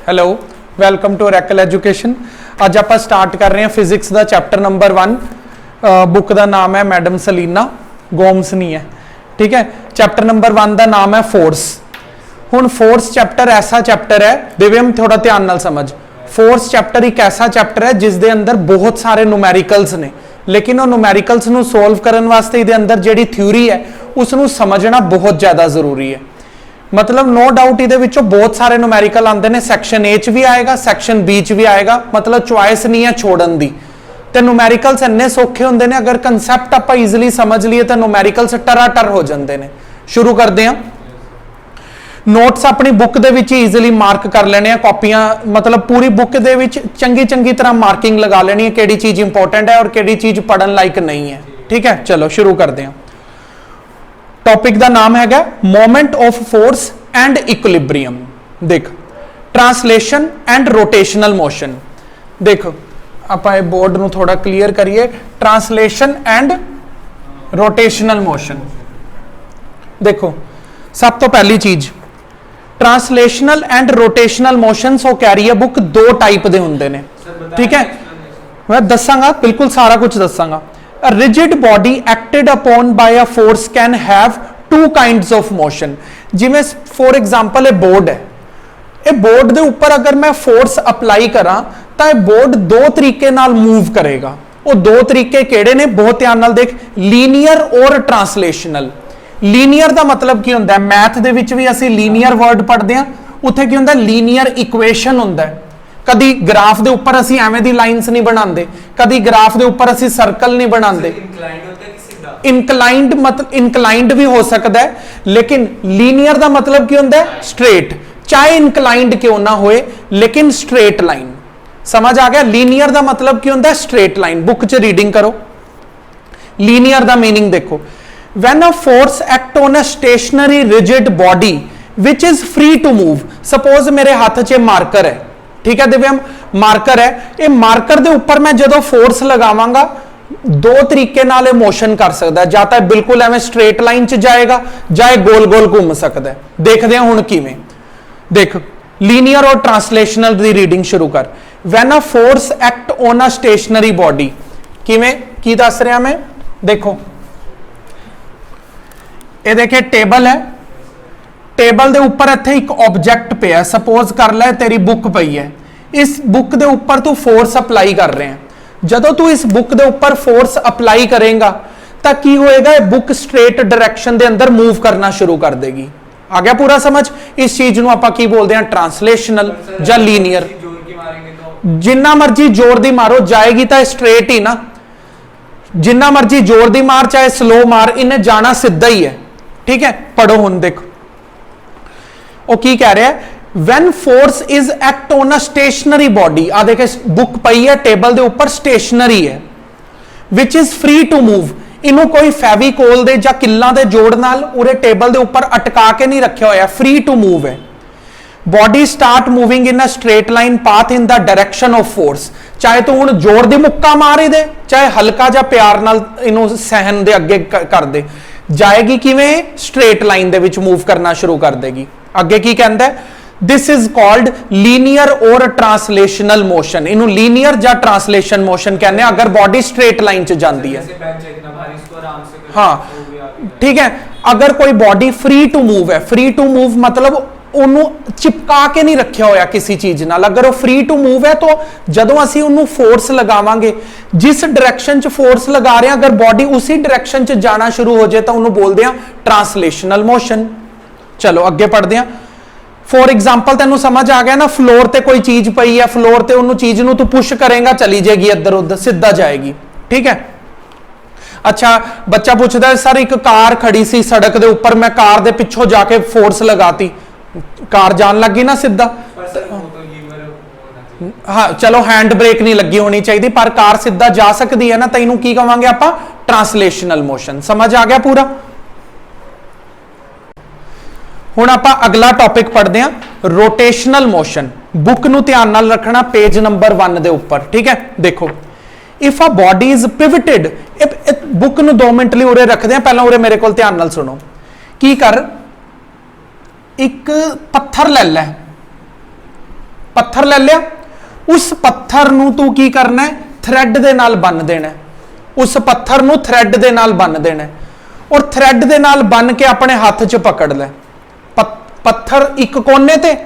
Hello, welcome to Oracle education. अज आप start कर रहे हैं फिजिक्स का चैप्टर नंबर 1। बुक का नाम है मैडम सलीना गोम्स नहीं है, ठीक है। चैप्टर नंबर 1 का नाम है फोर्स। हुण फोर्स चैप्टर ऐसा चैप्टर है, दिव्यम थोड़ा ध्यान नाल समझ। फोर्स चैप्टर एक ऐसा चैप्टर है जिस दे अंदर बहुत सारे न्यूमैरिकल्स ने, लेकिन वो न्यूमैरिकल्स नूं सोल्व करने वास्ते इहदे अंदर जिहड़ी थ्योरी है उसनूं समझना बहुत ज़्यादा जरूरी है। मतलब नो डाउट ये बहुत सारे न्यूमैरिकल आते हैं, सैक्शन ए च भी आएगा, सैक्शन बी च भी आएगा, मतलब चॉइस नहीं है छोड़न दी। तो न्यूमैरिकल्स इन्ने सौखे होंगे ने, अगर कंसैप्ट आप ईजिली समझ लिए तो न्यूमैरिकल्स टराटर हो जाते हैं। शुरू करते हैं। नोट्स अपनी बुक दे विच ईजिली मार्क कर लेने हैं, कॉपियां मतलब पूरी बुक दे विच चंगी चंगी तरह मार्किंग लगा लेनी है, केड़ी चीज इंपॉर्टेंट है और केड़ी चीज पढ़न लायक नहीं है, ठीक है। चलो शुरू करते हैं। टॉपिक का नाम है moment of force and equilibrium. देख, ट्रांसलेशन एंड रोटेशनल मोशन। देख आप बोर्ड नूं थोड़ा क्लियर करिए। Translation and rotational motion. देखो सब तो पहली चीज, ट्रांसलेशनल एंड रोटेशनल मोशन वो कह रही है बुक दो टाइप के होंगे ने, ठीक है। मैं दसांगा, बिल्कुल सारा कुछ दसांगा। A rigid body acted upon by a force can have two kinds of motion। जिमें फॉर एग्जाम्पल एक बोर्ड है, ये बोर्ड के ऊपर अगर मैं फोर्स अप्लाई करा तो यह बोर्ड दो तरीके नाल मूव करेगा। वो दो तरीके केड़े ने, बहुत ध्यान नाल देख, लीनियर और ट्रांसलेशनल। लीनियर का मतलब की होंदा है, मैथ दे विच भी असीं लीनियर वर्ड पढ़ते हैं, उत्थे की होंदा है लीनियर इक्वेशन होंदा है। कदी ग्राफ के उपर असीं एवें दी लाइन्स नहीं बनाते, कदी ग्राफ के उपर असीं सर्कल नहीं बनाते। इंक्लाइंड मतलब इंक्लाइंड भी हो सकता है, लेकिन लीनियर का मतलब की होंदा है स्ट्रेट, चाहे इंक्लाइंड क्यों ना होए लेकिन स्ट्रेट लाइन। समझ आ गया? लीनियर का मतलब की होंदा है स्ट्रेट लाइन। बुक च रीडिंग करो, लीनियर का मीनिंग देखो। When a force act on a stationary rigid body which is free to move. Suppose मेरे हाथ च मार्कर है, ठीक है दिव्यम, मार्कर है। ये मार्कर के उपर मैं जो फोर्स लगावांगा दो तरीके नाल मोशन कर सकता है, या तो बिल्कुल एवं स्ट्रेट लाइन च जाएगा, या गोल गोल घूम सकता है। देखते हैं हुण किवें। देख, लीनियर और ट्रांसलेशनल की रीडिंग शुरू कर। When a force act on a stationary body, किवें की दस रहा मैं। देखो ये देखिए टेबल है, टेबल के उपर इत्थे एक ऑब्जेक्ट पे, सपोज कर ले तेरी बुक पई है, इस बुक के उपर तू फोर्स अप्लाई कर रहे हैं। जदों तू इस बुक के उपर फोर्स अप्लाई करेगा तो की होएगा, बुक स्ट्रेट डायरेक्शन के अंदर मूव करना शुरू कर देगी। आ गया पूरा समझ? इस चीज को आप की बोलते हैं ट्रांसलेशनल या लीनियर। जिन्ना मर्जी जोर दी मारो जाएगी तो स्ट्रेट ही ना, जिन्ना मर्जी जोर दी मार चाहे स्लो मार, इन्हें जाना सीधा ही है, ठीक है। पढ़ो हुण देखो वो की कह रहा है। When force is act on a stationary body, आ देखे बुक पई है टेबल के ऊपर, स्टेशनरी है, which is free to move। इनू कोई फेविकोल दे या किल्लां दे जोड़ नाल उरे टेबल के ऊपर अटका के नहीं रखा होया, फ्री टू मूव है। Body start moving in a straight line path in the direction of force. चाहे तू हुण जोर दी मुक्का मार ही दे, चाहे हल्का जा प्यार नाल इनू सहन दे अगे कर दे, जाएगी किवें? स्ट्रेट लाइन दे विच मूव करना शुरू कर देगी। अगे की कहंदा है, दिस इज कॉल्ड लीनियर और ट्रांसलेशनल मोशन। इनू लीनियर या ट्रांसलेशन मोशन कहने अगर बॉडी स्ट्रेट लाइन च जाती है। हाँ ठीक है। अगर कोई बॉडी फ्री टू मूव है, फ्री टू मूव मतलब उन्होंने चिपका के नहीं रखा होया किसी चीज नाल, अगर वो फ्री टू मूव है तो जदों असीं उन्होंने फोर्स लगावांगे, जिस डायरेक्शन च फोर्स लगा रहे हैं अगर बॉडी उसी डायरेक्शन च जाना शुरू हो जाए तो उन्होंने बोलते हैं ट्रांसलेशनल मोशन। चलो अगे पढ़ते हैं। फॉर एग्जाम्पल तेन समझ आ गया ना, फ्लोर ते कोई चीज पई है, फ्लोर ते उन्होंने चीज नूं तू पुश करेगा चली जाएगी इधर उधर, सीधा जाएगी, ठीक है। अच्छा बच्चा पूछता है सर एक कार खड़ी सी सड़क के ऊपर, मैं कार दे पिछों जाके फोर्स लगाती, कार जान लगी ना सीधा। हाँ चलो हैंड ब्रेक नहीं लगी होनी चाहिए, पर कार सीधा जा सकती है ना, तो इनू की कहांगे आपां? Translational motion. समझ आ गया पूरा? हुण आपां अगला टॉपिक पढ़ते हैं, रोटेशनल मोशन। बुक नूं ध्यान नाल रखना, पेज नंबर 1 दे ऊपर, ठीक है। देखो, if a body is pivoted, book नूं 2 मिनट लिए उरे रखते हैं, पहला उरे मेरे को ध्यान नाल सुनो। की कर, एक पत्थर ले लै, पत्थर ले लिया, उस पत्थर नू तू की करना है, थ्रैड दे नाल बन देना है, उस पत्थर नू थ्रैड दे नाल बन देना है, और थ्रैड दे नाल बन के अपने हाथ च पकड़ ले। पत्थर एक कोने ते,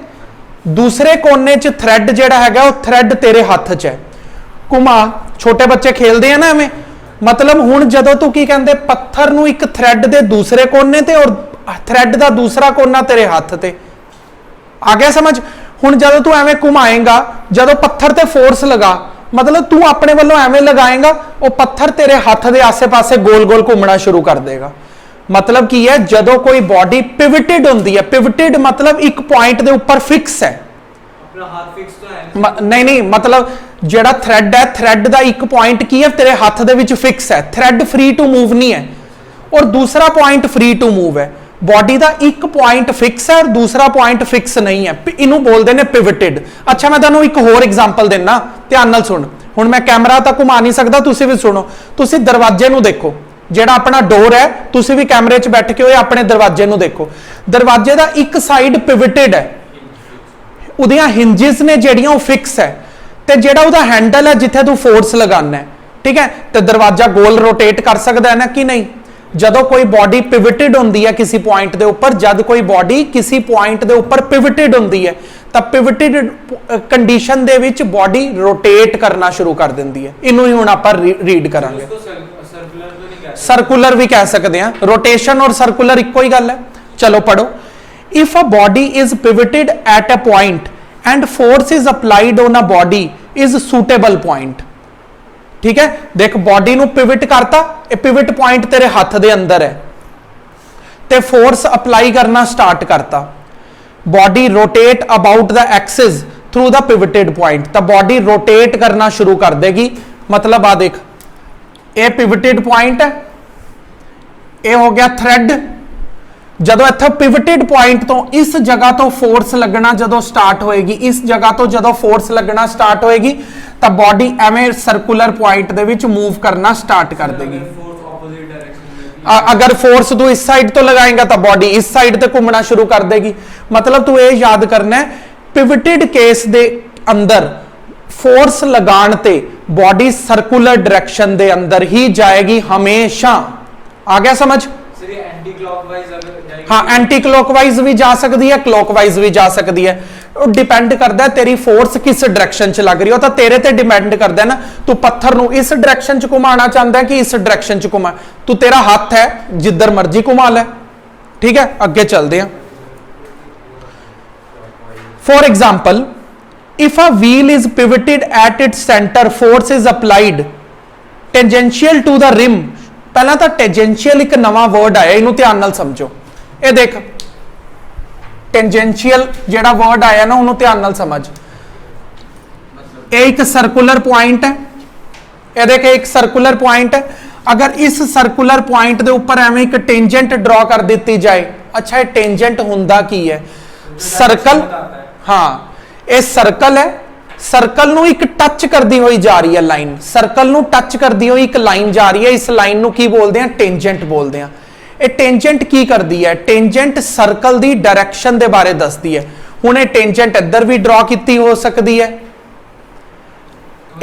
दूसरे कोने च थ्रैड जिहड़ा हैगा वो थ्रैड तेरे हाथ च है। घुमा, छोटे बच्चे खेलते हैं ना एवें, मतलब हुण जदों तू की कहंदे पत्थर नू एक थ्रैड दे दूसरे कोने ते और थ्रैड दा दूसरा कोना तेरे हाथ ते, आ गया समझ। हुण जदों तू एवें घुमाएगा, जदों पत्थर ते फोर्स लगा, मतलब तू अपने वालों एवें लगाएगा, वो पत्थर तेरे हाथ दे आसे पासे गोल गोल घूमना शुरू कर देगा। मतलब की है, जदों कोई बॉडी पिवटेड होंदी है, पिवटेड मतलब एक पॉइंट दे ऊपर फिक्स है, हाथ फिक्स तो है नहीं नहीं, मतलब जेड़ा थ्रेड है, थ्रेड दा एक पॉइंट की है तेरे हाथ दे विच फिक्स है, थ्रेड फ्री टू मूव नहीं है, और दूसरा पॉइंट फ्री टू मूव है। बॉडी का एक पॉइंट फिक्स है और दूसरा पॉइंट फिक्स नहीं है, इनू बोलते हैं पिवटेड। अच्छा मैं तुहानू एक होर एग्जांपल देना, ध्यान नाल सुन। हुण मैं कैमरा तो घुमा नहीं सकता, तुसीं भी सुनो। तुसीं दरवाजे नू देखो, जेड़ा अपना डोर है, तुसीं भी कैमरे च बैठ के अपने दरवाजे नू देखो, दरवाजे का एक साइड पिवटेड है, उहदियां हिंजिस ने जेड़ियां वो फिक्स है, ते जेड़ा उहदा हैंडल है जिथे तू फोर्स लगाना है, ठीक है, तो दरवाजा गोल रोटेट कर सकता है ना कि नहीं। जदों कोई बॉडी पिवटेड होंदी है किसी पॉइंट के ऊपर, जब कोई बॉडी किसी पॉइंट के ऊपर पिवटेड होंदी है, तब pivoted condition they which body rotate करना शुरू कर देंदी है। इनू ही हुण आपां रीड करांगे। सर्कुलर भी कह सकते हैं, रोटेशन और सर्कुलर इक्को ही गल है। चलो पढ़ो। If a body is pivoted at a point and force is applied on a body is suitable point, ठीक है। देख बॉडी नू पिवट करता, ये पिवट पॉइंट तेरे हाथ दे अंदर है, ते फोर्स अप्लाई करना स्टार्ट करता, body rotate about the axis through the pivoted point, तो बॉडी रोटेट करना शुरू कर देगी। मतलब आ देख, ये पिवटेड पॉइंट है, ये हो गया थ्रेड। जदों इत्थे पिवटेड पॉइंट तो इस जगह तो फोर्स लगना जदों स्टार्ट होएगी, इस जगह तो जदों फोर्स लगना स्टार्ट होएगी, तब बॉडी एवें सर्कुलर पॉइंट दे विच मूव करना स्टार्ट कर देगी। अगर फोर्स तू इस साइड तो लगाएगा तो बॉडी इस साइड ते घूमना शुरू कर देगी। मतलब तू ये याद करना है, पिवटेड केस दे अंदर फोर्स लगान ते बॉडी सर्कुलर डायरेक्शन दे अंदर ही जाएगी हमेशा। आ गया समझ। एंटी क्लॉकवाइज अगर जाएगी, हाँ एंटी क्लॉकवाइज भी जा सकती है, क्लॉकवाइज भी जा सकती है, डिपेंड करता है तेरी फोर्स किस डायरेक्शन च लग रही हो, तो तेरे ते डिपेंड करता है ना, तू पत्थर नू इस डायरेक्शन च घुमाना चाहता है कि इस डायरेक्शन च घुमा, तू तेरा हाथ है जिधर मर्जी घुमा ले, ठीक है। अगे चलते हैं। For example, if a wheel is pivoted at its centre, force is applied tangential to the rim. पहला तो टेंजेंशियल एक नवा वर्ड आया, इनू ध्यान नाल समझो। ये देख टेंजेंशियल जेड़ा वर्ड आया ना, उन्होंने ध्यान नाल समझ। एक सर्कुलर पॉइंट है, ये देख एक सर्कुलर पॉइंट है, अगर इस सर्कुलर पॉइंट के ऊपर एवं एक टेंजेंट ड्रॉ कर दी जाए। अच्छा ये टेंजेंट हुंदा की है? सर्कल। हाँ ये सर्कल है, सर्कल नू एक टच करती हुई जा रही है लाइन, सर्कल नू टच करती हुई एक लाइन जा रही है, इस लाइन नू की बोलते हैं? टेंजेंट बोलते हैं। ये टेंजेंट की करती है? टेंजेंट सर्कल की डायरेक्शन के बारे दसदी है। हुण ये टेंजेंट इधर भी ड्रॉ की हो सकती है,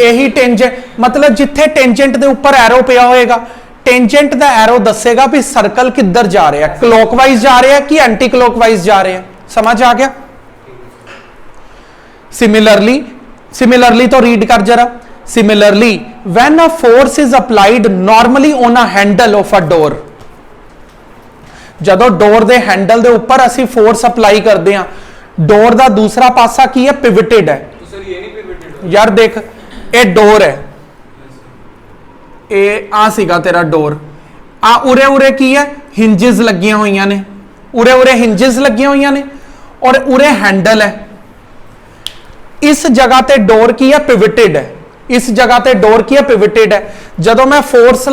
यही टेंजेंट मतलब जिथे टेंजेंट के ऊपर एरो पिया होएगा, टेंजेंट का एरो दसेगा भी सर्कल किधर जा रहा है, क्लॉकवाइज जा रहा है कि एंटी क्लॉकवाइज जा रहे हैं। समझ आ गया। सिमिलरली तो रीड कर जरा। Similarly when a force is applied normally on a handle of a door, जदों डोर दे हैंडल दे ऊपर असी फोर्स अप्लाई करते हैं, डोर का दूसरा पासा की है? पिवटेड है। तो सर ये नहीं पिवटेड? यार देख ये डोर है, ये आ सीगा तेरा डोर, आ उरे उरे की है? हिंजेस लगियां हुई ने, उरे उरे हिंजेस लगियां हुई ने, और उरे हैंडल है। इस जगह ते डोर की है? पिवटेड है। इस जगह ते डोर की है? पिवटेड है। जदों मैं फोर्स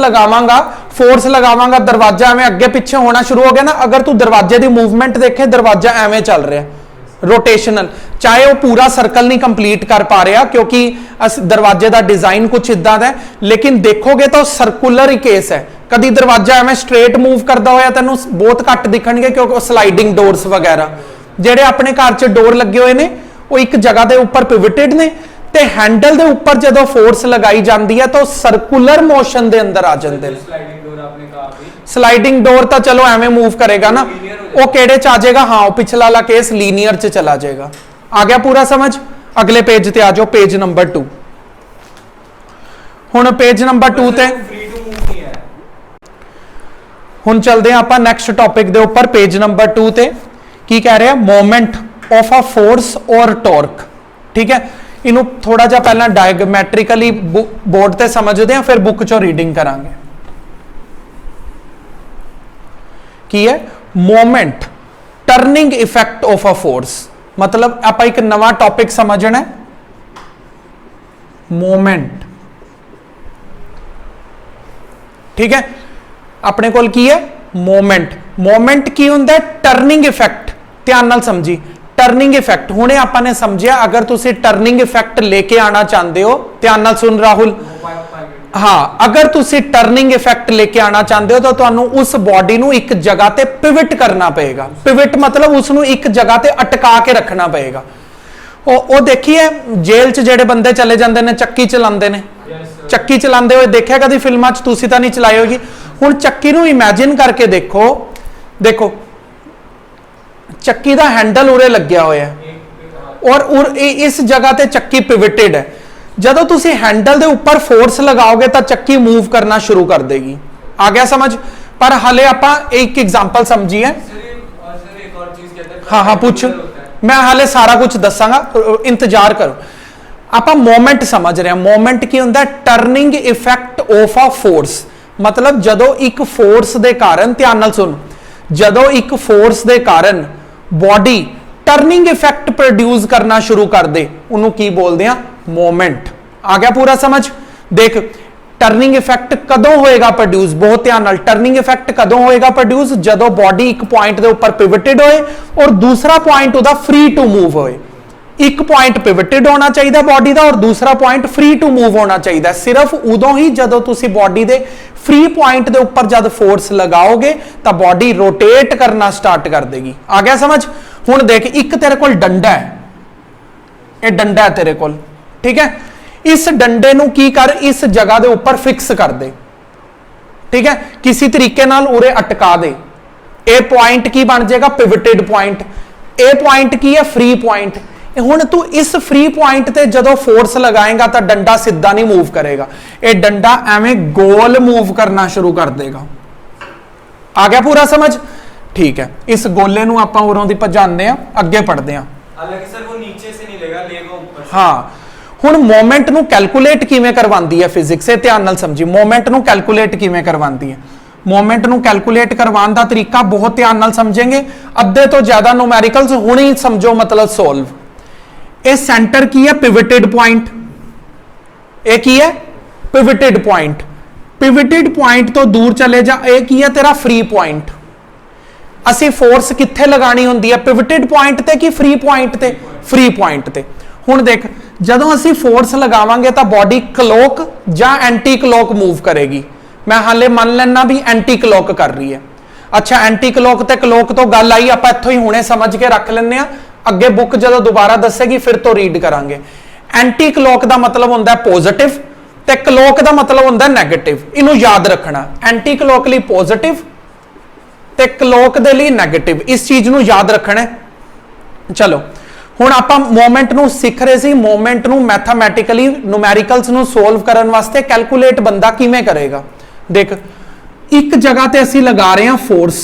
लगावांगा दरवाजा एवं अगे पिछे होना शुरू हो गया ना। अगर तू दरवाजे की मूवमेंट देखे, दरवाजा एवं चल रहा है रोटेशनल, चाहे वह पूरा सर्कल नहीं कंप्लीट कर पा रहा क्योंकि दरवाजे का डिजाइन कुछ इदा है, लेकिन देखोगे तो सर्कुलर ही केस है। कभी दरवाजा एवं स्ट्रेट मूव करता होया तेनों बहुत घट दिखणगे, क्योंकि स्लाइडिंग डोर्स वगैरह जेडे अपने घर च डोर लगे हुए ने ਉਹ ਇੱਕ ਜਗ੍ਹਾ ਦੇ ਉੱਪਰ ਪਿਵਟਡ ਨੇ ਤੇ ਹੈਂਡਲ ਦੇ ਉੱਪਰ ਜਦੋਂ ਫੋਰਸ ਲਗਾਈ ਜਾਂਦੀ ਹੈ ਤਾਂ ਉਹ ਸਰਕੂਲਰ ਮੋਸ਼ਨ ਦੇ ਅੰਦਰ ਆ ਜਾਂਦੇ ਨੇ। स्लाइडिंग डोर आपने कहा अभी, ਸਲਾਈਡਿੰਗ ਡੋਰ ਤਾਂ ਚਲੋ ਐਵੇਂ ਮੂਵ ਕਰੇਗਾ ਨਾ, ਉਹ ਕਿਹੜੇ ਚ ਆ ਜਾਏਗਾ? ਹਾਂ, ਉਹ ਪਿਛਲਾ ਵਾਲਾ ਕੇਸ ਲੀਨੀਅਰ ਚ ਚਲਾ ਜਾਏਗਾ। ਆ ਗਿਆ ਪੂਰਾ ਸਮਝ? ਅਗਲੇ ਪੇਜ ਤੇ ਆ ਜਾਓ, ਪੇਜ ਨੰਬਰ 2। ਹੁਣ ਪੇਜ ਨੰबर 2 ਤੇ फ्री टू मूव नहीं है। ਹੁਣ ਚਲਦੇ ਹਾਂ ਆਪਾਂ ਨੈਕਸਟ ਟੌਪਿਕ ਦੇ ਉੱਪਰ, ਪੇਜ ਨੰबर 2 ਤੇ ਕੀ ਕਹਿ ਰਿਹਾ? ਮੂਵਮੈਂਟ ਆਫ ਅ ਫੋਰਸ ਔਰ ਟਾਰਕ। ਠੀਕ ਹੈ, ਇਹਨੂੰ ਥੋੜਾ ਜਿਹਾ ਪਹਿਲਾਂ ਡਾਇਗਮੈਟ੍ਰਿਕਲੀ ਬੋਰਡ ਤੇ ਸਮਝਦੇ ਹਾਂ, ਫਿਰ ਬੁੱਕ ਚੋਂ ਰੀਡਿੰਗ ਕਰਾਂਗੇ। ਕੀ ਹੈ? Movement turning effect of a force. मतलब ਆਪਾਂ ਇੱਕ ਨਵਾਂ ਟੌਪਿਕ ਸਮਝਣਾ ਹੈ, ਮੂਵਮੈਂਟ। ਠੀਕ ਹੈ, ਆਪਣੇ ਕੋਲ ਕੀ ਹੈ? ਮੂਵਮੈਂਟ। ਮੂਵਮੈਂਟ ਕੀ ਹੁੰਦਾ ਹੈ? Turning effect. ਧਿਆਨ ਨਾਲ ਸਮਝੀ, ਟਰਨਿੰਗ ਇਫੈਕਟ। ਹੁਣੇ ਆਪਾਂ ਨੇ ਸਮਝਿਆ, ਅਗਰ ਤੁਸੀਂ ਟਰਨਿੰਗ ਇਫੈਕਟ ਲੈ ਕੇ ਆਣਾ ਚਾਹੁੰਦੇ ਹੋ, ਧਿਆਨ ਨਾਲ ਸੁਣ ਰਾਹੁਲ, ਹਾਂ, ਅਗਰ ਤੁਸੀਂ ਟਰਨਿੰਗ ਇਫੈਕਟ ਲੈ ਕੇ ਆਣਾ ਚਾਹੁੰਦੇ ਹੋ ਤਾਂ ਤੁਹਾਨੂੰ ਉਸ ਬਾਡੀ ਨੂੰ ਇੱਕ ਜਗ੍ਹਾ ਤੇ ਪਿਵਟ ਕਰਨਾ ਪਏਗਾ। ਪਿਵਟ ਮਤਲਬ ਉਸ ਨੂੰ ਇੱਕ ਜਗ੍ਹਾ ਤੇ ਅਟਕਾ ਕੇ ਰੱਖਣਾ ਪਏਗਾ। ਉਹ ਦੇਖੀਏ ਜੇਲ੍ਹ 'ਚ ਜਿਹੜੇ ਬੰਦੇ ਚਲੇ ਜਾਂਦੇ ਨੇ, ਚੱਕੀ ਚਲਾਉਂਦੇ ਨੇ, ਚੱਕੀ ਚਲਾਉਂਦੇ ਹੋਏ ਦੇਖਿਆ ਕਦੀ ਫਿਲਮਾਂ 'ਚ? ਤੁਸੀਂ ਤਾਂ ਨਹੀਂ ਚਲਾਈ ਹੋਗੀ। ਹੁਣ ਚੱਕੀ ਨੂੰ ਇਮੇਜਿਨ ਕਰਕੇ ਦੇਖੋ, ਦੇਖੋ ਚੱਕੀ ਦਾ ਹੈਂਡਲ ਉਰੇ ਲੱਗਿਆ ਹੋਇਆ ਹੈ ਔਰ ਇਸ ਜਗ੍ਹਾ ਤੇ ਚੱਕੀ ਪਿਵਟਡ ਹੈ। ਜਦੋਂ ਤੁਸੀਂ ਹੈਂਡਲ ਦੇ ਉੱਪਰ ਫੋਰਸ ਲਗਾਓਗੇ ਤਾਂ ਚੱਕੀ ਮੂਵ ਕਰਨਾ ਸ਼ੁਰੂ ਕਰ ਦੇਗੀ। ਆ ਗਿਆ ਸਮਝ? ਪਰ ਹਲੇ ਆਪਾਂ ਇੱਕ ਐਗਜ਼ਾਮਪਲ ਸਮਝੀਏ। सर एक और चीज कहते हैं, हाँ हाँ पूछ, मैं हाले सारा कुछ दसांगा, इंतजार करो। ਆਪਾਂ ਮੂਵਮੈਂਟ ਸਮਝ ਰਹੇ ਹਾਂ। ਮੂਵਮੈਂਟ ਕੀ ਹੁੰਦਾ? ਟਰਨਿੰਗ ਇਫੈਕਟ ਆਫ ਆ ਫੋਰਸ। ਮਤਲਬ ਜਦੋਂ ਇੱਕ ਫੋਰਸ ਦੇ ਕਾਰਨ, ਧਿਆਨ ਨਾਲ ਸੁਣ, ਜਦੋਂ ਇੱਕ ਫੋਰਸ ਦੇ ਕਾਰਨ ਬਾਡੀ ਟਰਨਿੰਗ ਇਫੈਕਟ ਪ੍ਰੋਡਿਊਸ ਕਰਨਾ ਸ਼ੁਰੂ ਕਰ ਦੇ, ਉਹਨੂੰ ਕੀ ਬੋਲਦੇ ਆ? ਮੂਵਮੈਂਟ। ਆ ਗਿਆ ਪੂਰਾ ਸਮਝ? ਦੇਖ, ਟਰਨਿੰਗ ਇਫੈਕਟ ਕਦੋਂ ਹੋਏਗਾ ਪ੍ਰੋਡਿਊਸ? ਬਹੁਤ ਧਿਆਨ ਨਾਲ, ਟਰਨਿੰਗ ਇਫੈਕਟ ਕਦੋਂ ਹੋਏਗਾ ਪ੍ਰੋਡਿਊਸ? ਜਦੋਂ ਬਾਡੀ ਇੱਕ ਪੁਆਇੰਟ ਦੇ ਉੱਪਰ ਪਿਵਟਡ ਹੋਏ ਔਰ ਦੂਸਰਾ ਪੁਆਇੰਟ ਉਹਦਾ ਫ੍ਰੀ ਟੂ ਮੂਵ ਹੋਏ। ਇੱਕ ਪੁਆਇੰਟ ਪਿਵਟਡ ਹੋਣਾ ਚਾਹੀਦਾ ਬਾਡੀ ਦਾ ਔਰ ਦੂਸਰਾ ਪੁਆਇੰਟ ਫ੍ਰੀ ਟੂ ਮੂਵ ਹੋਣਾ ਚਾਹੀਦਾ। ਸਿਰਫ ਉਦੋਂ ਹੀ ਜਦੋਂ ਤੁਸੀਂ ਬਾਡੀ ਦੇ ਫ੍ਰੀ ਪੁਆਇੰਟ ਦੇ ਉੱਪਰ ਜਦ ਫੋਰਸ ਲਗਾਓਗੇ ਤਾਂ ਬਾਡੀ ਰੋਟੇਟ ਕਰਨਾ ਸਟਾਰਟ ਕਰ ਦੇਗੀ। ਆ ਗਿਆ ਸਮਝ? ਹੁਣ ਦੇਖ, ਇੱਕ ਤੇਰੇ ਕੋਲ ਡੰਡਾ ਹੈ, ਇਹ ਡੰਡਾ ਹੈ ਤੇਰੇ ਕੋਲ, ਠੀਕ ਹੈ? ਇਸ ਡੰਡੇ ਨੂੰ ਕੀ ਕਰ? ਇਸ ਜਗ੍ਹਾ ਦੇ ਉੱਪਰ ਫਿਕਸ ਕਰ ਦੇ, ਠੀਕ ਹੈ? ਕਿਸੇ ਤਰੀਕੇ ਨਾਲ ਉਰੇ ਅਟਕਾ ਦੇ। ਇਹ ਪੁਆਇੰਟ ਕੀ ਬਣ ਜਾਏਗਾ? ਪਿਵਟਡ ਪੁਆਇੰਟ। ਇਹ ਪੁਆਇੰਟ ਕੀ ਹੈ? Free point. ਹੁਣ ਤੂੰ ਇਸ ਫ੍ਰੀ ਪੁਆਇੰਟ ਤੇ ਜਦੋਂ ਫੋਰਸ ਲਗਾਏਗਾ ਤਾਂ ਡੰਡਾ ਸਿੱਧਾ ਨਹੀਂ ਮੂਵ ਕਰੇਗਾ, ਇਹ ਡੰਡਾ ਐਵੇਂ ਗੋਲ ਮੂਵ ਕਰਨਾ ਸ਼ੁਰੂ ਕਰ ਦੇਗਾ। ਆ ਗਿਆ ਪੂਰਾ ਸਮਝ? ਠੀਕ ਹੈ, ਇਸ ਗੋਲੇ ਨੂੰ ਆਪਾਂ ਉਰੋਂ ਦੀ ਭਜਾਉਂਦੇ ਆ, ਅੱਗੇ ਪੜਦੇ ਆ। हालांकि सर वो नीचे से नहीं लेगा ऊपर से। ਹਾਂ, ਹੁਣ ਮੂਵਮੈਂਟ ਨੂੰ ਕੈਲਕੂਲੇਟ ਕਿਵੇਂ ਕਰਵਾਉਂਦੀ ਹੈ ਫਿਜ਼ਿਕਸ? ਇਹ ਧਿਆਨ ਨਾਲ ਸਮਝੀ, ਮੂਵਮੈਂਟ ਨੂੰ ਕੈਲਕੂਲੇਟ ਕਿਵੇਂ ਕਰਵਾਉਂਦੀ ਹੈ। ਮੂਵਮੈਂਟ ਨੂੰ ਕੈਲਕੂਲੇਟ ਕਰਵਾਉਣ ਦਾ ਤਰੀਕਾ ਬਹੁਤ ਧਿਆਨ ਨਾਲ ਸਮਝेंगे। ਅੱਧੇ ਤੋਂ ਜ਼ਿਆਦਾ ਨੂਮੈਰੀਕਲਸ ਹੁਣੇ ਹੀ ਸਮਝੋ, ਮਤਲਬ ਸੋਲਵ। ਇਹ ਸੈਂਟਰ ਕੀ ਹੈ? Pivoted point. ਇਹ ਕੀ ਹੈ? Pivoted point. ਪਿਵਟਡ ਪੁਆਇੰਟ ਤੋਂ ਦੂਰ ਚਲੇ ਜਾ, ਇਹ ਕੀ ਹੈ? ਤੇਰਾ ਫ੍ਰੀ ਪੁਆਇੰਟ। ਅਸੀਂ ਫੋਰਸ ਕਿੱਥੇ ਲਗਾਣੀ ਹੁੰਦੀ ਹੈ? ਪਿਵਟਡ ਪੁਆਇੰਟ ਤੇ ਕਿ ਫ੍ਰੀ ਪੁਆਇੰਟ ਤੇ? ਫ੍ਰੀ ਪੁਆਇੰਟ ਤੇ। ਹੁਣ ਦੇਖ, ਜਦੋਂ ਅਸੀਂ ਫੋਰਸ ਲਗਾਵਾਂਗੇ ਤਾਂ ਬਾਡੀ ਕਲੋਕ ਜਾਂ ਐਂਟੀ ਕਲੋਕ ਮੂਵ ਕਰੇਗੀ। ਮੈਂ ਹਾਲੇ ਮੰਨ ਲੈਣਾ ਵੀ ਐਂਟੀ ਕਲੋਕ ਕਰ ਰਹੀ ਹੈ। ਅੱਛਾ, ਐਂਟੀ ਕਲੋਕ ਤੇ ਕਲੋਕ ਤੋਂ ਗੱਲ ਆਈ, ਆਪਾਂ ਇੱਥੋਂ ਹੀ ਹੁਣੇ ਸਮਝ ਕੇ ਰੱਖ ਲੈਂਦੇ ਆ, ਅੱਗੇ ਬੁੱਕ ਜਦੋਂ ਦੁਬਾਰਾ ਦੱਸੇਗੀ ਫਿਰ ਤੋਂ ਰੀਡ ਕਰਾਂਗੇ। ਐਂਟੀ ਕਲੋਕ ਦਾ ਮਤਲਬ ਹੁੰਦਾ ਪੋਜ਼ਿਟਿਵ ਤੇ ਕਲੋਕ ਦਾ ਮਤਲਬ ਹੁੰਦਾ ਨੈਗੇਟਿਵ। ਇਹਨੂੰ ਯਾਦ ਰੱਖਣਾ, ਐਂਟੀ ਕਲੋਕ ਲਈ ਪੋਜ਼ਿਟਿਵ ਤੇ ਕਲੋਕ ਦੇ ਲਈ ਨੈਗੇਟਿਵ। ਇਸ ਚੀਜ਼ ਨੂੰ ਯਾਦ ਰੱਖਣਾ। ਚਲੋ, ਹੁਣ ਆਪਾਂ ਮੂਵਮੈਂਟ ਨੂੰ ਸਿੱਖ ਰਹੇ ਸੀ। ਮੂਵਮੈਂਟ ਨੂੰ ਮੈਥਮੈਟਿਕਲੀ ਨੂਮੈਰੀਕਲਸ ਨੂੰ ਸੋਲਵ ਕਰਨ ਵਾਸਤੇ ਕੈਲਕੂਲੇਟ ਬੰਦਾ ਕਿਵੇਂ ਕਰੇਗਾ? ਦੇਖ, ਇੱਕ ਜਗ੍ਹਾ ਤੇ ਅਸੀਂ ਲਗਾ ਰਹੇ ਹਾਂ ਫੋਰਸ,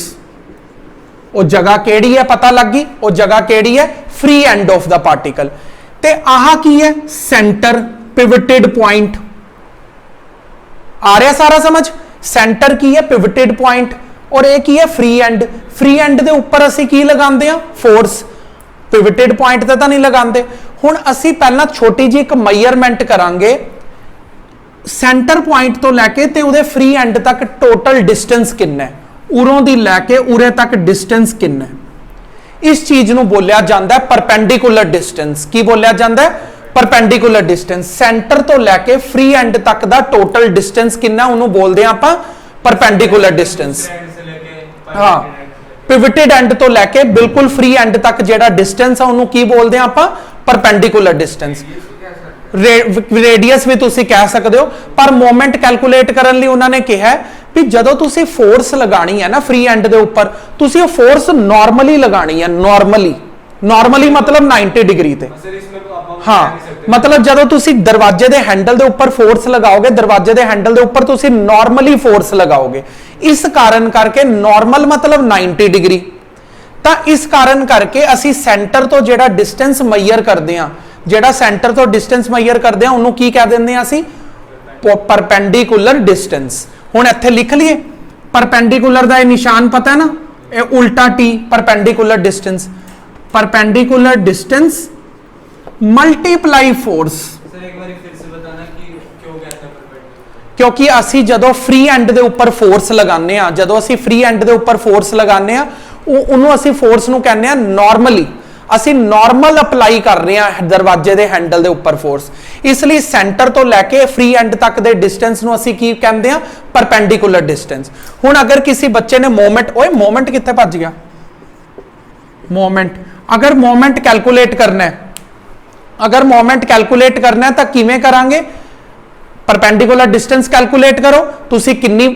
ਉਹ ਜਗ੍ਹਾ ਕਿਹੜੀ ਹੈ? ਪਤਾ ਲੱਗ ਗਈ ਉਹ ਜਗ੍ਹਾ ਕਿਹੜੀ ਹੈ? ਫ੍ਰੀ ਐਂਡ ਆਫ ਦਾ ਪਾਰਟੀਕਲ। ਤੇ ਆਹ ਕੀ ਹੈ? Centre, pivoted point. ਆ ਰਿਹਾ ਸਾਰਾ ਸਮਝ? ਸੈਂਟਰ ਕੀ ਹੈ? Pivoted point. ਔਰ ਇਹ ਕੀ ਹੈ? Free and. ਫ੍ਰੀ ਐਂਡ ਦੇ ਉੱਪਰ ਅਸੀਂ ਕੀ ਲਗਾਉਂਦੇ ਆ? ਫੋਰਸ। ਪਿਵਟਡ ਪੁਆਇੰਟ ਤੇ ਤਾਂ ਨਹੀਂ ਲਗਾਉਂਦੇ। ਹੁਣ ਅਸੀਂ ਪਹਿਲਾਂ ਛੋਟੀ ਜਿਹੀ ਇੱਕ ਮੈਜ਼ਰਮੈਂਟ ਕਰਾਂਗੇ, ਸੈਂਟਰ ਪੁਆਇੰਟ ਤੋਂ ਲੈ ਕੇ ਤੇ ਉਹਦੇ ਫ੍ਰੀ ਐਂਡ ਤੱਕ ਟੋਟਲ ਡਿਸਟੈਂਸ ਕਿੰਨਾ ਹੈ, ਉਰੋਂ ਦੀ ਲੈ ਕੇ ਉਰੇ ਤੱਕ ਡਿਸਟੈਂਸ ਕਿੰਨਾ ਹੈ। ਇਸ ਚੀਜ਼ ਨੂੰ ਬੋਲਿਆ ਜਾਂਦਾ ਹੈ ਪਰਪੈਂਡੀਕੂਲਰ ਡਿਸਟੈਂਸ। ਕੀ ਬੋਲਿਆ ਜਾਂਦਾ ਹੈ? Perpendicular distance. ਸੈਂਟਰ ਤੋਂ ਲੈ ਕੇ ਫ੍ਰੀ ਐਂਡ ਤੱਕ ਦਾ ਟੋਟਲ ਡਿਸਟੈਂਸ ਕਿੰਨਾ, ਉਹਨੂੰ ਬੋਲਦੇ ਆ ਆਪਾਂ ਪਰਪੈਂਡੀਕੂਲਰ ਡਿਸਟੈਂਸ। ਹਾਂ, ਪਿਵਟਡ ਐਂਡ ਤੋਂ ਲੈ ਕੇ ਬਿਲਕੁਲ ਫ੍ਰੀ ਐਂਡ ਤੱਕ ਜਿਹੜਾ ਡਿਸਟੈਂਸ ਆ ਉਹਨੂੰ ਕੀ ਬੋਲਦੇ ਆ ਆਪਾਂ? परपेंडिकुलर डिस्टेंस रेडियस भी तुसी कह सकते हो पर मोमेंट कैलकुलेट करने उन्होंने कहा भी जदों तुसी फोर्स लगानी है ना फ्री एंड के उपर तुसी फोर्स नॉर्मली लगानी है नॉर्मली मतलब 90 डिग्री ते हाँ मतलब जदों तुसी दरवाजे के हैंडल के उपर फोर्स लगाओगे दरवाजे के हैंडल के उपर तुसी नॉर्मली फोर्स लगाओगे इस कारण करके नॉर्मल मतलब 90 डिग्री तो इस कारण करके असी सेंटर तो जेड़ा डिस्टेंस मैयर करते हैं जेड़ा सेंटर तो डिस्टेंस मैयर करते हैं उन्होंने की कह देंगे असी परपेंडिकुलर डिस्टेंस हुण इत्थे लिख लीए परपेंडिकुलर का निशान पता है ना ये उल्टा T perpendicular distance multiply force sir एक बार फिर से बताना कि क्यों कहते हैं परपेंडिकुलर क्योंकि असी जदों फ्री एंड के उपर फोर्स लगाने आ जदों असी फ्री एंड के उपर फोर्स लगाने आ उन्होंने असी फोर्स नूं कहने आ नॉर्मली असी नॉर्मल अप्लाई कर रहे हैं दरवाजे के हैंडल के उपर फोर्स इसलिए सेंटर तो लैके फ्री एंड तक के डिस्टेंस नूं असी की कहते हैं परपेंडिकुलर डिस्टेंस हुण अगर किसी बच्चे ने मोमेंट कित्थे भज गया मोमेंट अगर मोमेंट कैलकुलेट करना है तो किवें करांगे परपेंडिकुलर डिस्टेंस कैलकुलेट करो तुसी कितनी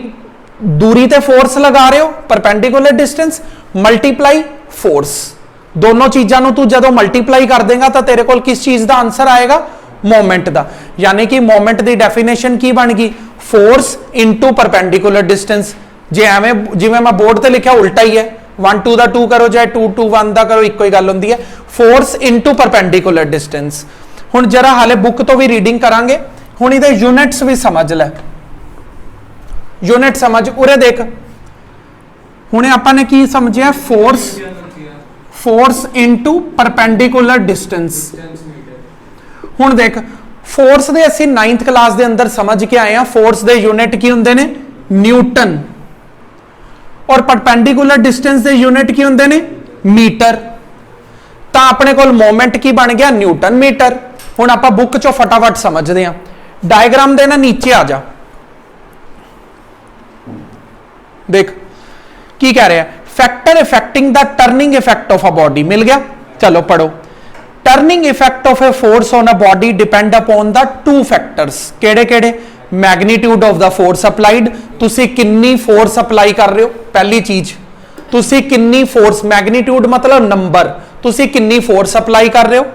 दूरी ते फोर्स लगा रहे हो परपेंडिकुलर डिस्टेंस मल्टीप्लाई फोर्स दोनों चीजों तू जो मल्टीप्लाई कर देगा तो तेरे को किस चीज का आंसर आएगा मोमेंट का यानी कि मोमेंट की डेफिनेशन की बन गई फोर्स इंटू परपेंडिकुलर डिस्टेंस जे एवं जिवें मैं बोर्ड पर लिखा उल्टा ही है 1 2 का 2 करो चाहे 2 2 1 का करो एक ही गल होंदी है फोर्स इंटू परपेंडिकुलर डिस्टेंस हुण जरा हाले बुक तो भी रीडिंग करांगे हुण इहदे यूनिट्स भी समझ लै यूनिट समझ उरे देख हुणे आपां ने की समझिया फोर्स इंटू परपेंडिकुलर डिस्टेंस हुण देख फोर्स दे असीं 9th क्लास दे अंदर समझ के आए हैं फोर्स दे यूनिट की हुंदे ने न्यूटन और परपेंडिकुलर डिस्टेंस दे यूनिट की हुंदे ने मीटर तां अपने कोल मोमेंट की बन गया न्यूटन मीटर हुण आपां बुक चों फटाफट समझदे हां डायग्राम दे ना नीचे आ जा देख की कह रहा है factor affecting the turning effect of a body मिल गया चलो पढ़ो turning effect of a force on a body depend upon the two factors केड़े केड़े magnitude of the force applied तुसी कितनी फोर्स अप्लाई कर रहे हो पहली चीज तुसी कितनी फोर्स मैग्नीट्यूड मतलब नंबर तुसी कितनी फोर्स अप्लाई कर रहे हो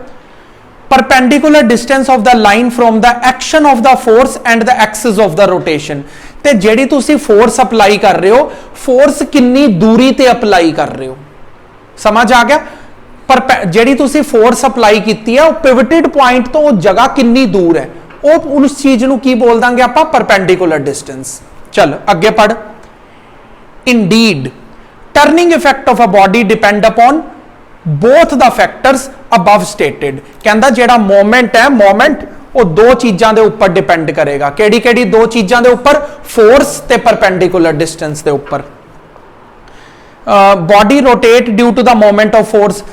perpendicular distance of the line from the action of the force and the axis of the rotation ते जेड़ी तुसी फोर्स अप्लाई कर रहे हो फोर्स कितनी दूरी ते अप्लाई कर रहे हो समझ आ गया पर जेड़ी तुसी फोर्स अप्लाई कीती है वो पिवटेड पॉइंट तो वो जगह कितनी दूर है वो उस चीज नूं की बोल दांगे आपां परपेंडिकुलर डिस्टेंस चल अगे पढ़ indeed turning effect of a body depend upon both the factors above stated कहंदा जेड़ा मोमेंट है मोमेंट वो दो चीजों के उपर डिपेंड करेगा केड़ी केड़ी दो चीजों के उपर फोर्स ते परपेंडिकुलर डिस्टेंस के उपर body rotate due to the moment of force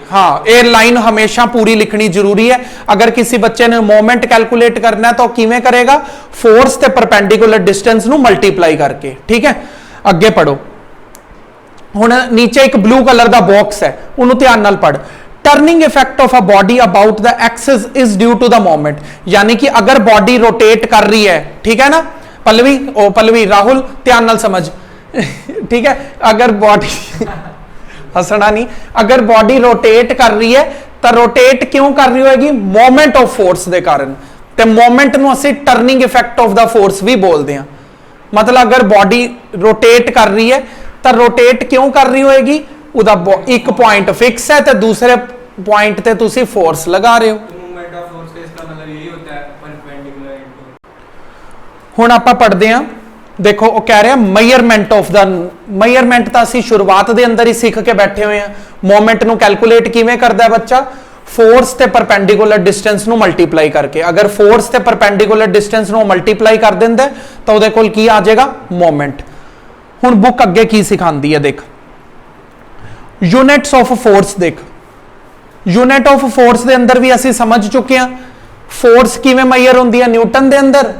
हाँ ये लाइन हमेशा पूरी लिखनी जरूरी है अगर किसी बच्चे ने मोमेंट कैलकुलेट करना है तो किवें करेगा फोर्स ते परपेंडिकुलर डिस्टेंस नू मल्टीप्लाई करके ठीक है अगे पढ़ो हुण नीचे एक ब्लू कलर का बॉक्स है उन्होंने ध्यान नाल पढ़ turning effect of a body about the axis is due to the moment यानी कि अगर बॉडी रोटेट कर रही है ठीक है ना पल्लवी राहुल ध्यान नाल समझ ठीक है अगर बॉडी हसना नहीं अगर बॉडी रोटेट कर रही है तो रोटेट क्यों कर रही होगी मोमेंट ऑफ फोर्स के कारण ते मोमेंट नूं असीं turning effect of the force भी बोलते हैं मतलब अगर बॉडी रोटेट कर रही है तो रोटेट क्यों कर रही होगी उदा एक पॉइंट फिक्स है तो दूसरे पॉइंट ते तुसी फोर्स लगा रहे हो मूवमेंट ऑफ फोर्स का इसका मतलब यही होता है परपेंडिकुलर इनटू हुण आपां पढ़दे हां देखो वो कह रहे हैं मेजरमेंट ऑफ द मेजरमेंट तो असीं शुरुआत दे अंदर ही सीख के बैठे हुए हैं मोमेंट नूं कैलकुलेट किवें करदा है बच्चा फोर्स ते परपेंडिकुलर डिस्टेंस नूं मल्टीप्लाई करके अगर फोर्स ते परपेंडिकुलर डिस्टेंस नूं मल्टीप्लाई कर दिंदा तो उहदे कोल की आ जाएगा मोमेंट हुण बुक अगे की सिखांदी है देख यूनिट्स ऑफ फोर्स देख यूनिट ऑफ फोर्स के अंदर भी असी समझ चुके हैं फोर्स किवें मैयर होंदी है न्यूटन के अंदर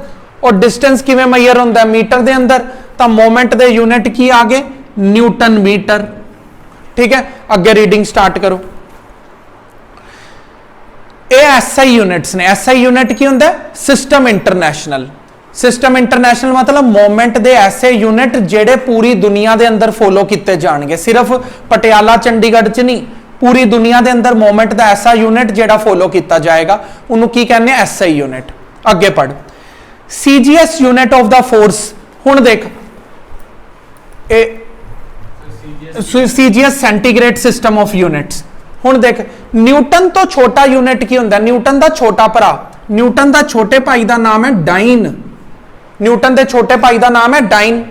और डिस्टेंस किवें मैयर होंदा है मीटर के अंदर तो मोमेंट के यूनिट की आ गए न्यूटन मीटर ठीक है अगे रीडिंग स्टार्ट करो ਇਹ SI यूनिट्स ने। SI यूनिट की होंगे सिस्टम इंटरनेशनल। सिस्टम इंटरनेशनल मतलब मोमेंट दे ऐसे यूनिट जेडे पूरी दुनिया के अंदर फॉलो किए जाएंगे, सिर्फ पटियाला चंडीगढ़ च नहीं, पूरी दुनिया के अंदर मोमेंट का ऐसा यूनिट जेड़ा फॉलो किया जाएगा उन्होंने की कहने SI यूनिट। अगे पढ़ CGS unit of the force. हुण देख CGS centigrade system of units. हुण देख न्यूटन तो छोटा यूनिट की होंदा, न्यूटन का छोटा भरा, न्यूटन का छोटे भाई का नाम है डाइन। न्यूटन के छोटे भाई का नाम है डाइन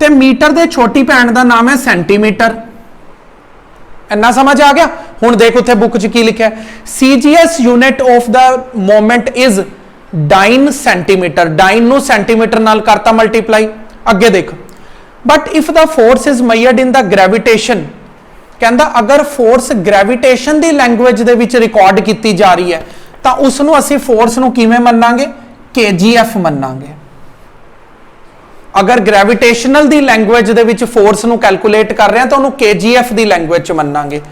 ते मीटर के छोटी भैन का नाम है सेंटीमीटर। इन्ना समझ आ गया। हुण देख उत्थे बुक च की लिखा है, CGS unit of the moment is dyne centimetre. Dyne नू सेंटीमीटर नाल करता मल्टीप्लाई। अगे देख, but if the force is measured in the gravitation, कहता अगर फोर्स ग्रेविटेशन की लैंग्वेज दे विच रिकॉर्ड की जा रही है तो उसनू असी फोर्स नू किवें मन्नांगे, KGF मन्नांगे। अगर ग्रेविटेशनल दी लैंग्वेज दे विच फोर्स नू कैलकुलेट कर रहे हैं तो उन्होंने KGF दी लैंग्वेज च मन्नांगे।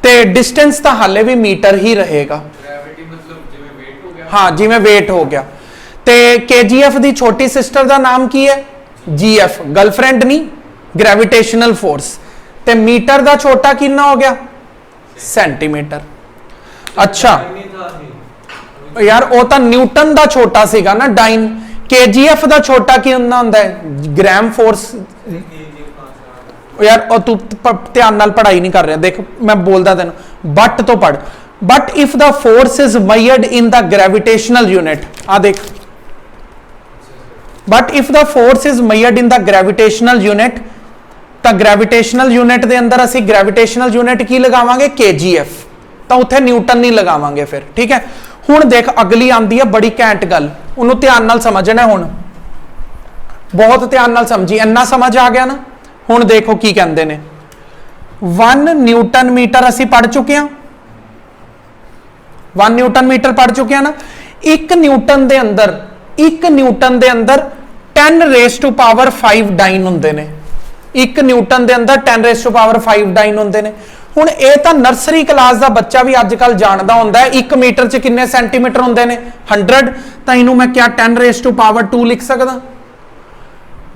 ते डिस्टेंस तो हाले भी मीटर ही रहेगा। ग्रेविटी मतलब जिवें वेट हो गया। हाँ जिवें वेट हो गया। ते KGF दी छोटी सिस्टर का नाम की है, GF, गर्लफ्रेंड नहीं, ग्रेविटेशनल फोर्स। ते मीटर का छोटा कितना हो गया, सेंटीमीटर। अच्छा यार वो तो न्यूटन का छोटा सीगा ना डाइन। KGF का छोटा की होंदा है, ग्राम फोर्स। यार और तू ध्यान नाल पढ़ाई नहीं कर रहा, देख मैं बोलदा तेन बट तो पढ़। But if the force is measured in the gravitational unit, आ देख, but if the force is measured in the gravitational unit, तो ग्रेविटेशनल यूनिट के अंदर असी ग्रेविटेशनल यूनिट की लगावांगे, KGF। तो उत्थे न्यूटन नहीं लगावांगे फिर। ठीक है। हुण देख अगली आंदी है बड़ी घैंट गल, उन्होंने ध्यान नाल समझना। हुण बहुत ध्यान नाल समझी, इन्ना समझ आ गया ना। हुण देखो की कहंदे ने, 1 न्यूटन मीटर असी पढ़ चुके हैं, 1 न्यूटन मीटर पढ़ चुके हैं ना। 1 न्यूटन दे अंदर 10 रेस टू पावर 5 डाइन हुंदे ने। 1 न्यूटन दे अंदर 10 रेस टू पावर 5 डाइन हुंदे ने। हुण ये तो नर्सरी क्लास का बच्चा भी अजकल जानता होंदा है 1 मीटर च किन्ने सेंटीमीटर होंदे ने, 100। तो इनू मैं क्या 10 रेस टू पावर 2 लिख सकदा।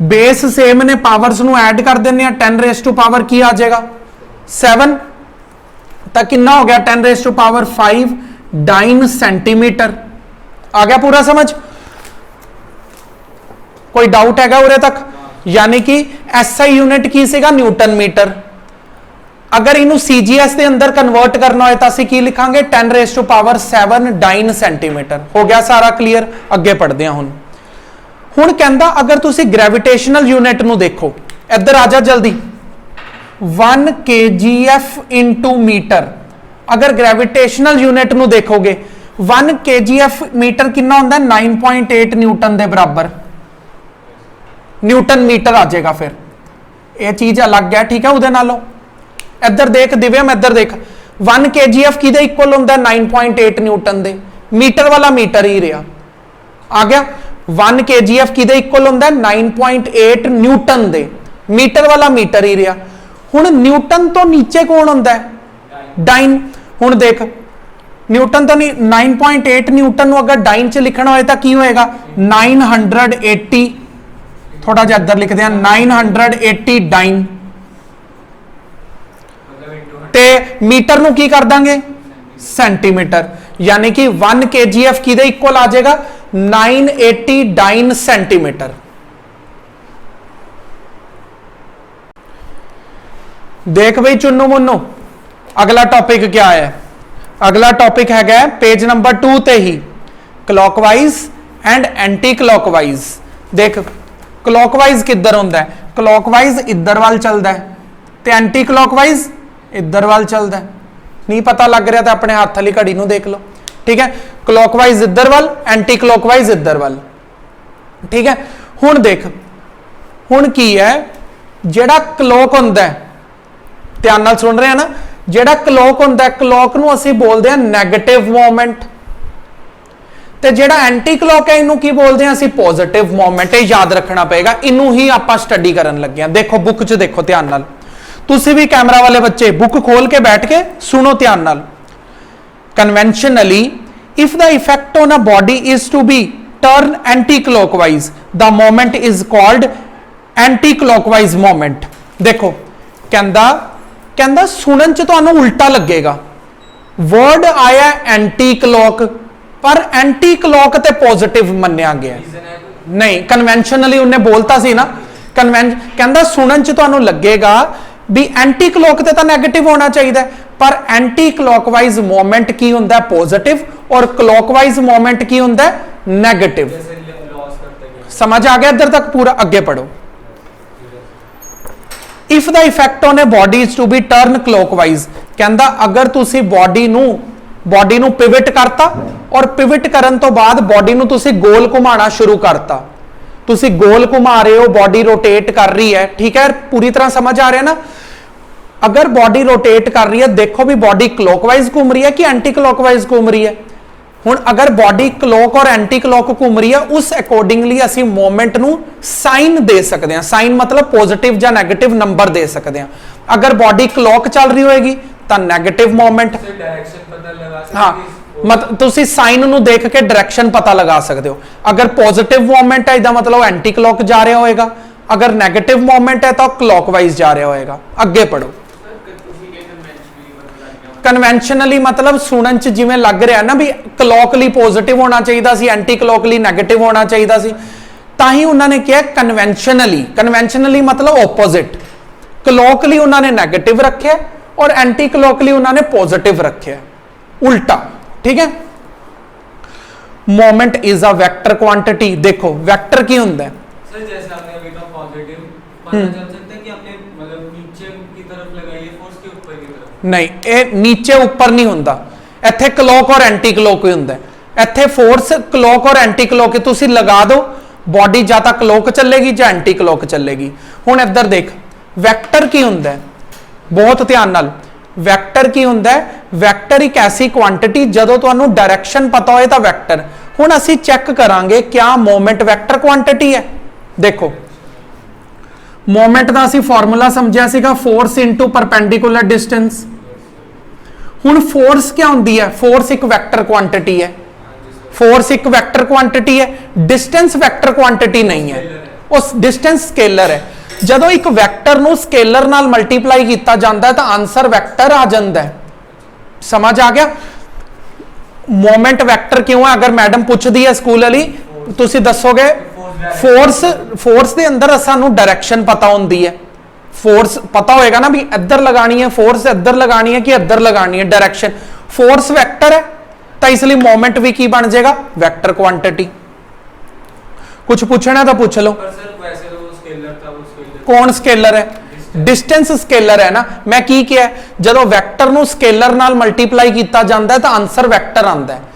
बेस सेम ने, पावर्स नू ऐड कर देने, 10 रेस टू पावर की आ जाएगा 7। तो कितना हो गया 10 raise to power 5 dyne centimetre. आ गया पूरा समझ? कोई डाउट हैगा उरे तक? यानी कि SI यूनिट की सीगा न्यूटन मीटर। अगर इनू CGS के अंदर कन्वर्ट करना हो तो असी की लिखांगे 10 raise to power 7 dyne centimetre. हो गया सारा क्लीयर? अगे पढ़ते हैं। हुण कहंदा अगर तुसी ग्रेविटेशनल यूनिट नू देखो, इधर आ जा जल्दी, 1 KGF इंटू मीटर। अगर ग्रेविटेशनल यूनिट नू देखोगे 1 KGF मीटर कितना होंदा है, 9.8 न्यूटन के बराबर न्यूटन मीटर आ जाएगा। फिर यह चीज अलग है। ठीक है। उहदे नालों इधर देख दिव्यम, इधर देख, 1 KGF किदे इक्वल होंदा है, 9.8 न्यूटन दे। मीटर वाला मीटर ही रहा। आ गया? 1 KGF किदे इक्वल होंदा है, 9.8 न्यूटन दे। मीटर वाला मीटर ही रहा। हुण न्यूटन तो नीचे कौन होंदा है, डाइन। हुण देख न्यूटन तो नहीं, 9.8 न्यूटन अगर डाइन च लिखना हो तो की होएगा 980। थोड़ा जिहा इधर लिखते हैं 980 डाइन। ते मीटर नू की कर देंगे, सेंटीमीटर। यानी कि 1 KGF किदे इक्वल आ जाएगा, 980 डाइन सेंटीमीटर। देख भाई चुन्नू मुन्नू, अगला टॉपिक क्या है? अगला टॉपिक है पेज नंबर 2 ते ही, क्लॉकवाइज एंड एंटी क्लॉकवाइज। देख क्लॉकवाइज किधर होंदा है, क्लॉकवाइज इधर वाल चलता है, ते एंटी क्लॉकवाइज इधर वाल चलता है। नहीं पता लग रहा तो अपने हाथ वाली घड़ी नू देख लो। ठीक है। क्लॉकवाइज इधर वाल, एंटी क्लॉकवाइज इधर वाल। ठीक है। हुण देख, हुण की है, जेड़ा क्लॉक होंदा है, ध्यान नाल सुन रहे हैं ना, जेड़ा क्लॉक होंदा है, क्लॉक नू असीं बोलदे हैं नेगेटिव मोमेंट। ते जेड़ा एंटी क्लॉक है इनू की बोलते हैं, असीं पॉजिटिव मोमेंट। ये याद रखना पएगा, इनू ही आपां स्टडी करन लगे हैं। देखो बुक च देखो ध्यान नाल, तुसी भी कैमरा वाले बच्चे बुक खोल के बैठ के सुनो ध्यान नाल। conventionally if the effect on a body is to be turn anti-clockwise the moment is called anti-clockwise moment। देखो कहंदा कहंदा सुनन च तुहानू उल्टा लगेगा वर्ड आया एंटी क्लॉक पर एंटी क्लॉक ते पॉजिटिव मन्निया गया नहीं कन्वेंशनली उन्हें बोलता सी ना कहंदा सुनन च तुहानू लगेगा भी एंटी क्लॉक ते तां नेगेटिव होना चाहिए पर एंटी क्लॉकवाइज मोमेंट की हुंदा है पॉजिटिव और क्लॉकवाइज मोमेंट की हुंदा है नेगेटिव। समझ आ गया इधर तक पूरा आगे पढ़ो। If the effect on a body is to be turn clockwise कहंदा अगर तुसी बॉडी नू पिवट करता और पिवट करन तो बाद बॉडी नू तुसी गोल घुमाना शुरू करता तुसी गोल घुमा रहे हो बॉडी रोटेट कर रही है ठीक है पूरी तरह समझ आ रहा है ना। अगर बॉडी रोटेट कर रही है देखो भी बॉडी क्लॉकवाइज घूम रही है कि एंटी क्लॉकवाइज घूम रही है। हुण अगर बॉडी क्लॉक और एंटी क्लॉक घूम रही है उस अकॉर्डिंगली असी मोमेंट नू साइन दे सकते हैं। साइन मतलब पॉजिटिव या नेगेटिव नंबर दे सकते हैं। अगर बॉडी क्लॉक चल रही होगी तो नेगेटिव मोमेंट हाँ मतलब तुसी साइन नू देख के डायरेक्शन पता लगा सकते हो। अगर पॉजिटिव मोमेंट है इसका मतलब एंटी क्लॉक जा रहा होगा अगर नेगेटिव मोमेंट है तो क्लॉकवाइज जा रहा होगा। आगे पढ़ो। कन्वेंशनली मतलब सुनन च जिवें लग रहा ना भी क्लॉकली पॉजिटिव होना चाहिए सी एंटी क्लॉकली नेगेटिव होना चाहिए सी ताही उन्होंने किया कन्वेंशनली। कन्वेंशनली मतलब ऑपोजिट क्लॉकली उन्होंने नेगेटिव रखे और एंटी क्लॉकली उन्होंने पॉजिटिव रखे उल्टा ठीक है। Moment is a vector quantity. देखो वेक्टर की हुंदा है सर जैसे आपने अभी तो पॉजिटिव पता चल सकता है कि आपने मतलब नीचे की तरफ लगाई है फोर्स के ऊपर की तरफ नहीं ये नीचे ऊपर नहीं हुंदा इत्थे क्लॉक और एंटी क्लॉक ही हुंदा है। इत्थे फोर्स क्लॉक और एंटी क्लॉक तुसी लगा दो बॉडी या तो क्लॉक चलेगी या एंटी क्लॉक चलेगी। हुण इधर देख वैक्टर की हुंदा है बहुत ध्यान नाल वैक्टर की हुंदा है वैक्टर एक ऐसी क्वांटिटी जदों तुहानू डायरेक्शन पता होए तां वैक्टर। हुण असीं चेक करांगे क्या मोमेंट वैक्टर क्वांटिटी है। देखो मोमेंट दा असीं फार्मूला समझिया सीगा फोर्स इनटू परपेंडिकुलर डिस्टेंस। हुण फोर्स क्या हुंदी है फोर्स एक वैक्टर क्वांटिटी है फोर्स एक वैक्टर क्वांटिटी है डिस्टेंस वैक्टर क्वांटिटी नहीं है उस डिस्टेंस स्केलर है। जदों एक वैक्टर नू स्केलर नाल मल्टीप्लाई किया जाता है तो आंसर वैक्टर आ जाता है। समझ आ गया। मोमेंट वैक्टर क्यों है अगर मैडम पूछदी है स्कूल वाली तुसी दसोगे फोर्स दे अंदर सानू डायरेक्शन पता होंदी है फोर्स पता होएगा ना भी इधर लगानी है फोर्स इधर लगानी है कि इधर लगानी है डायरेक्शन फोर्स वेक्टर है तो इसलिए मोमेंट भी की बन जाएगा वेक्टर क्वांटिटी। कुछ पूछना तो पूछ लो। पर सर वैसे तो वो स्केलर था वो स्केलर कौन स्केलर है डिस्टेंस स्केलर है ना। मैं की किया जदों वैक्टर नू स्केलर नाल मल्टीप्लाई किया जाता है तो आंसर वैक्टर आता है।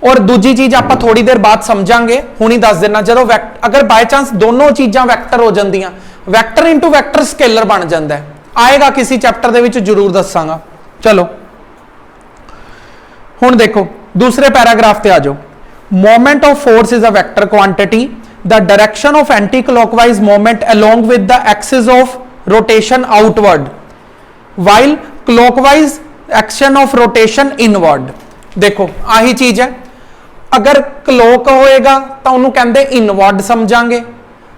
और दूजी चीज आप थोड़ी देर बाद समझांगे हुणी दस देना जदों अगर बाय चांस दोनों चीज़ां वैक्टर हो जांदियां वैक्टर इंटू वैक्टर स्केलर बन जाता है आएगा किसी चैप्टर दे विच जरूर दसांगा। चलो हुण देखो दूसरे पैराग्राफ पे आ जाओ। Moment of force is a vector quantity the direction of anti clockwise moment along with the axis of rotation outward while clockwise action of rotation inward. देखो आही चीज है अगर क्लॉक होएगा तो उन्होंने कहते इनवर्ड समझांगे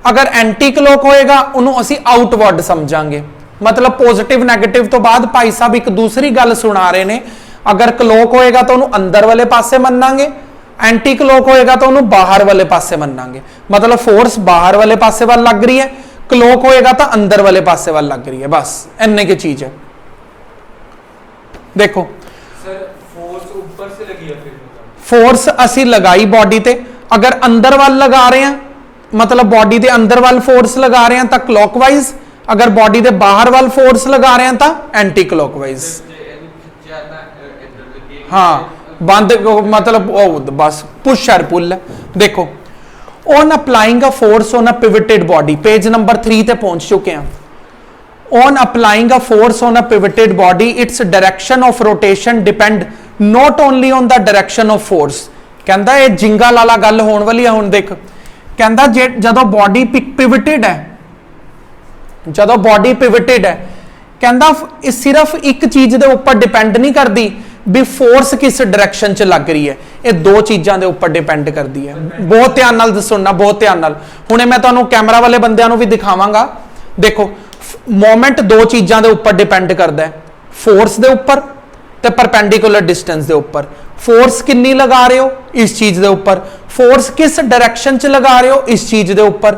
अगर एंटी क्लॉक होएगा उन्होंने असी आउटवर्ड समझांगे। मतलब पॉजिटिव नेगेटिव तो बाद भाई साहब एक दूसरी गल सुना रहे ने अगर क्लॉक होएगा तो उन्होंने अंदर वाले पासे मन्नांगे एंटी क्लॉक होएगा तो उन्होंने बाहर वाले पासे मन्नांगे। मतलब फोर्स बाहर वाले पासे वाल लग रही है क्लॉक होएगा तो अंदर वाले पासे वाल लग रही है बस इन्ने की चीज है। देखो सर फोर्स ऊपर से लगी है फिर फोर्स असी लगाई बॉडी ते अगर अंदर वाल लगा रहे हैं मतलब बॉडी के अंदर वाल फोर्स लगा रहे हैं तो क्लॉकवाइज अगर बॉडी के बाहर वाल फोर्स लगा रहे हैं तो एंटी क्लॉकवाइज। हाँ बंद मतलब बस पुश और पुल। देखो on applying a force on a pivoted body page number 3 ते पहुंच चुके हैं। On applying a force on a pivoted body its direction of rotation depend not only on the direction of force. कहता है जिंगा लाला गल होने वाली है। हुण देख कहता जदों बॉडी पिवटेड है जदों बॉडी पिवटेड है कहता सिर्फ एक चीज के ऊपर डिपेंड नहीं करती भी फोर्स किस डायरेक्शन च लग रही है। ये दो चीज़ों के उपर डिपेंड करती है। बहुत ध्यान नाल सुनना, बहुत ध्यान नाल। हुणे मैं तुहानूं कैमरा वाले बंदियां नूं भी दिखावांगा। देखो मोमेंट दो चीज़ों के उपर डिपेंड करता है, फोर्स के उपर ते परपेंडिकुलर डिस्टेंस के उपर। फोर्स कितनी लगा रहे हो इस चीज़ के उपर, फोर्स किस डायरेक्शन च लगा रहे हो इस चीज़ के उपर,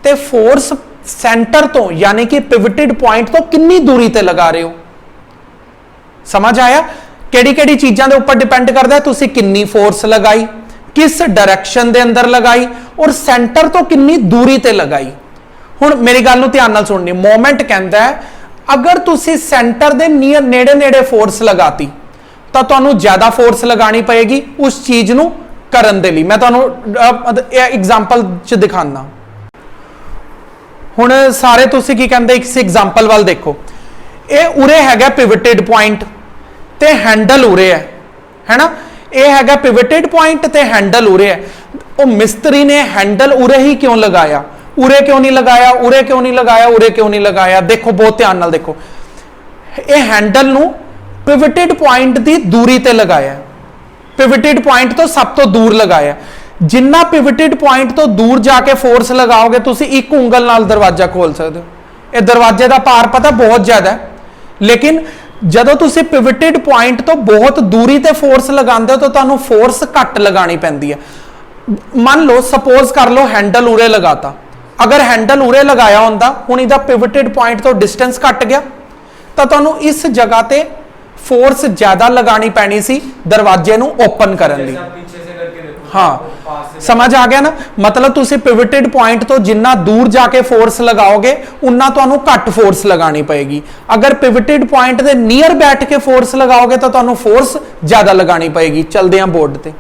ते फोर्स सेंटर तो यानी कि पिवटेड पॉइंट तो कितनी दूरी ते लगा रहे हो। समझ आया? केड़ी-केड़ी चीज़ों के उपर डिपेंड करता है, तुसी कितनी फोर्स लगाई, किस डायरेक्शन के अंदर लगाई और सेंटर तो कितनी दूरी ते लगाई। हुण मेरी गल नूं ध्यान नाल सुणनी। मोमेंट कहता है अगर तुसी सेंटर के नीयर नेड़े नेड़े फोर्स लगाती तो तुहानूं ज्यादा फोर्स लगानी पएगी उस चीज़ नूं करन दे लई। मैं तुहानूं एग्जाम्पल च दिखाना। हुण सारे तुसी की कहंदे इस एग्जाम्पल वाल देखो, ये उरे हैगा पिवटेड पॉइंट ते हैंडल उरे है ना। ये हैगा पिवटेड पॉइंट ते हैंडल उरे है। वो मिस्त्री ने हैंडल उरे ही क्यों लगाया, उरे क्यों नहीं लगाया, उरे क्यों नहीं लगाया, उरे क्यों नहीं लगाया। देखो बहुत ध्यान नाल देखो, ये हैंडल नूं पिवटेड पॉइंट की दूरी ते लगाया, पिवटेड पॉइंट तो सब तो दूर लगाया। जिन्ना पिवटेड पॉइंट तो दूर जाके फोर्स लगाओगे तुसी एक उंगल नाल दरवाजा खोल सकते हो। ये दरवाजे का भार पता बहुत ज्यादा है, लेकिन जदों तुसी पिवटेड पॉइंट तो बहुत दूरी ते फोर्स लगाते हो तो तुहानूं फोर्स घट लगानी पैंदी है। मान लो सपोज कर लो हैंडल उरे लगाता, अगर हैंडल उरे लगाया होंदा हुण इहदा पिवटेड पॉइंट तो डिस्टेंस घट गया तो तुहानूं इस जगह ते फोर्स ज्यादा लगानी पैनी सी दरवाजे नूं ओपन करन लई। हाँ समझ आ गया ना। मतलब तुसी पिवटेड पॉइंट तो जिन्ना दूर जाके फोर्स लगाओगे उन्ना तुहानूं घट फोर्स लगानी पएगी। अगर पिवटेड पॉइंट दे नियर बैठ के फोर्स लगाओगे तो तुहानूं फोर्स ज्यादा लगानी पएगी। चलदे हां बोर्ड ते।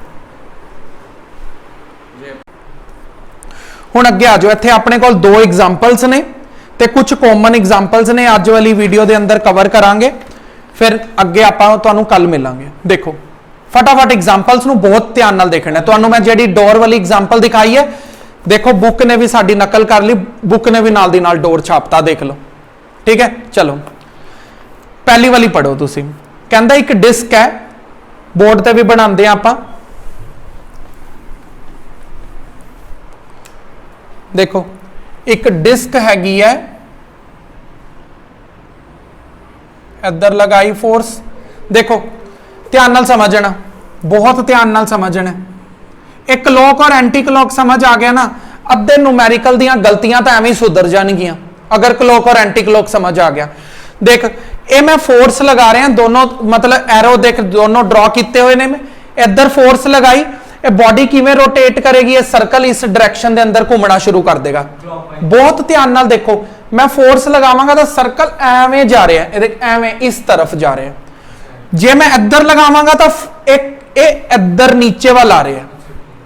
हुण अगे आ जाओ, इत्थे अपने कोल दो एग्जांपल्स ने ते कुछ कॉमन एग्जांपल्स ने अज वाली वीडियो दे अंदर कवर करांगे, फिर अगे आपां तुहानूं कल मिलांगे। देखो फटाफट एग्जांपल्स नूं बहुत ध्यान नाल देखना है। तुहानूं मैं जिहड़ी डोर वाली एग्जांपल दिखाई है, देखो बुक ने भी साडी नकल कर ली, बुक ने भी नाल दी नाल डोर छापता, देख लो। ठीक है, चलो पहली वाली पढ़ो तुसीं। कहंदा एक डिस्क है, बोर्ड ते भी बनांदे आं आपां। देखो एक डिस्क हैगी है, इधर लगाई फोर्स। देखो ध्यान नाल समझना, बहुत ध्यान नाल समझना। एक क्लॉक और एंटी क्लॉक समझ आ गया ना, अद्धे न्यूमेरिकल दीयां गलतियां तो एवें सुधर जाणगियां अगर क्लॉक और एंटी क्लॉक समझ आ गया। देख ये मैं फोर्स लगा रहा, दोनों मतलब एरो देख दोनों ड्रॉ किए हुए ने। मैं इधर फोर्स लगाई, ये बॉडी किवें रोटेट करेगी, ये सर्कल इस डायरेक्शन के अंदर घूमना शुरू कर देगा। बहुत ध्यान नाल देखो, मैं फोर्स लगावांगा तो सर्कल एवें जा रहा है, एवें इस तरफ जा रहा है। जे मैं इधर लगावांगा तो एक इधर नीचे वाल आ रहा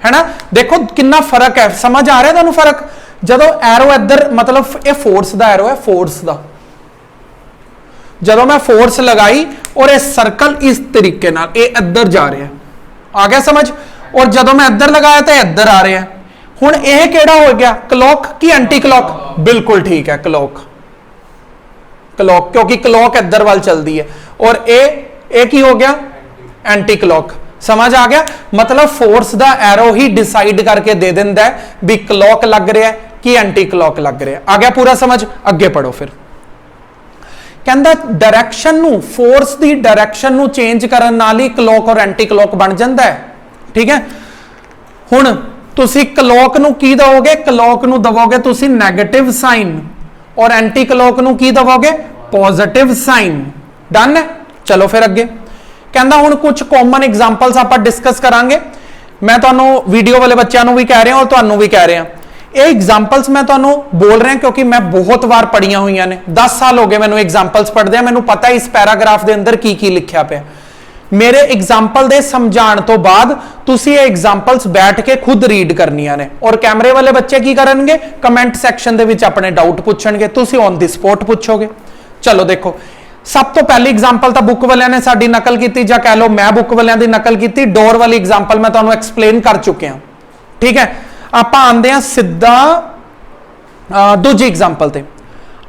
है ना। देखो कितना फर्क है, समझ आ रहा है तुहानूं फर्क। जदों एरो इधर मतलब ये फोर्स दा एरो है, फोर्स दा जदों मैं फोर्स लगाई और ये सर्कल इस तरीके नाल ये इधर जा रहा है, आ गया समझ। और जदों मैं इधर लगाया तो इधर आ रहा है। हुण ये केड़ा हो गया, क्लॉक की एंटी क्लॉक? बिल्कुल ठीक है, क्लॉक। क्लॉक क्योंकि क्लॉक इधर वाल चलती है और ए की हो गया एंटी क्लॉक। समझ आ गया। मतलब फोर्स दा एरो ही डिसाइड करके दे दिंदा है भी क्लॉक लग रहा है कि एंटी क्लॉक लग रहा है। आ गया पूरा समझ। अगे पढ़ो फिर। कहंदा डायरेक्शन नू, फोर्स दी डायरेक्शन नू चेंज करन नाल ही क्लॉक और एंटी क्लॉक बन जाता है। ठीक है। हुण तुसी क्लॉक नू की दवोगे, क्लॉक नू दवोगे तुसी नेगेटिव साइन और एंटी क्लॉक नू की दवोगे, पॉजिटिव साइन। डन है। चलो फिर अगे कहंदा हुण कुछ कॉमन एग्जांपल्स आपां डिस्कस करांगे। मैं तुहानूं वीडियो वाले बच्चों नूं भी कह रहा और तुहानूं भी कह रहा। ये एग्जांपल्स मैं तुहानूं बोल रहा क्योंकि मैं बहुत बार पढ़िया हुई ने, 10 साल हो गए मैनूं एग्जांपल्स पढ़दे, मैनूं पता है इस पैराग्राफ के अंदर की लिखिया पे। मेरे एग्जाम्पल दे समझाण तो बाद तुसी ये एग्जाम्पल्स बैठ के खुद रीड करनियां ने। और कैमरे वाले बच्चे की करनगे, कमेंट सैक्शन दे विच अपने डाउट पुछणगे, तुसी ऑन द स्पॉट पुछोगे। चलो देखो, सब तो पहली एग्जाम्पल तो बुक वालियां ने साडी नकल की, जां कह लो मैं बुक वालियां दी नकल की। डोर वाली एग्जाम्पल मैं तुहानूं एक्सप्लेन कर चुकिया। ठीक है। आपां आंदे हां सीधा दूजी एग्जाम्पल ते।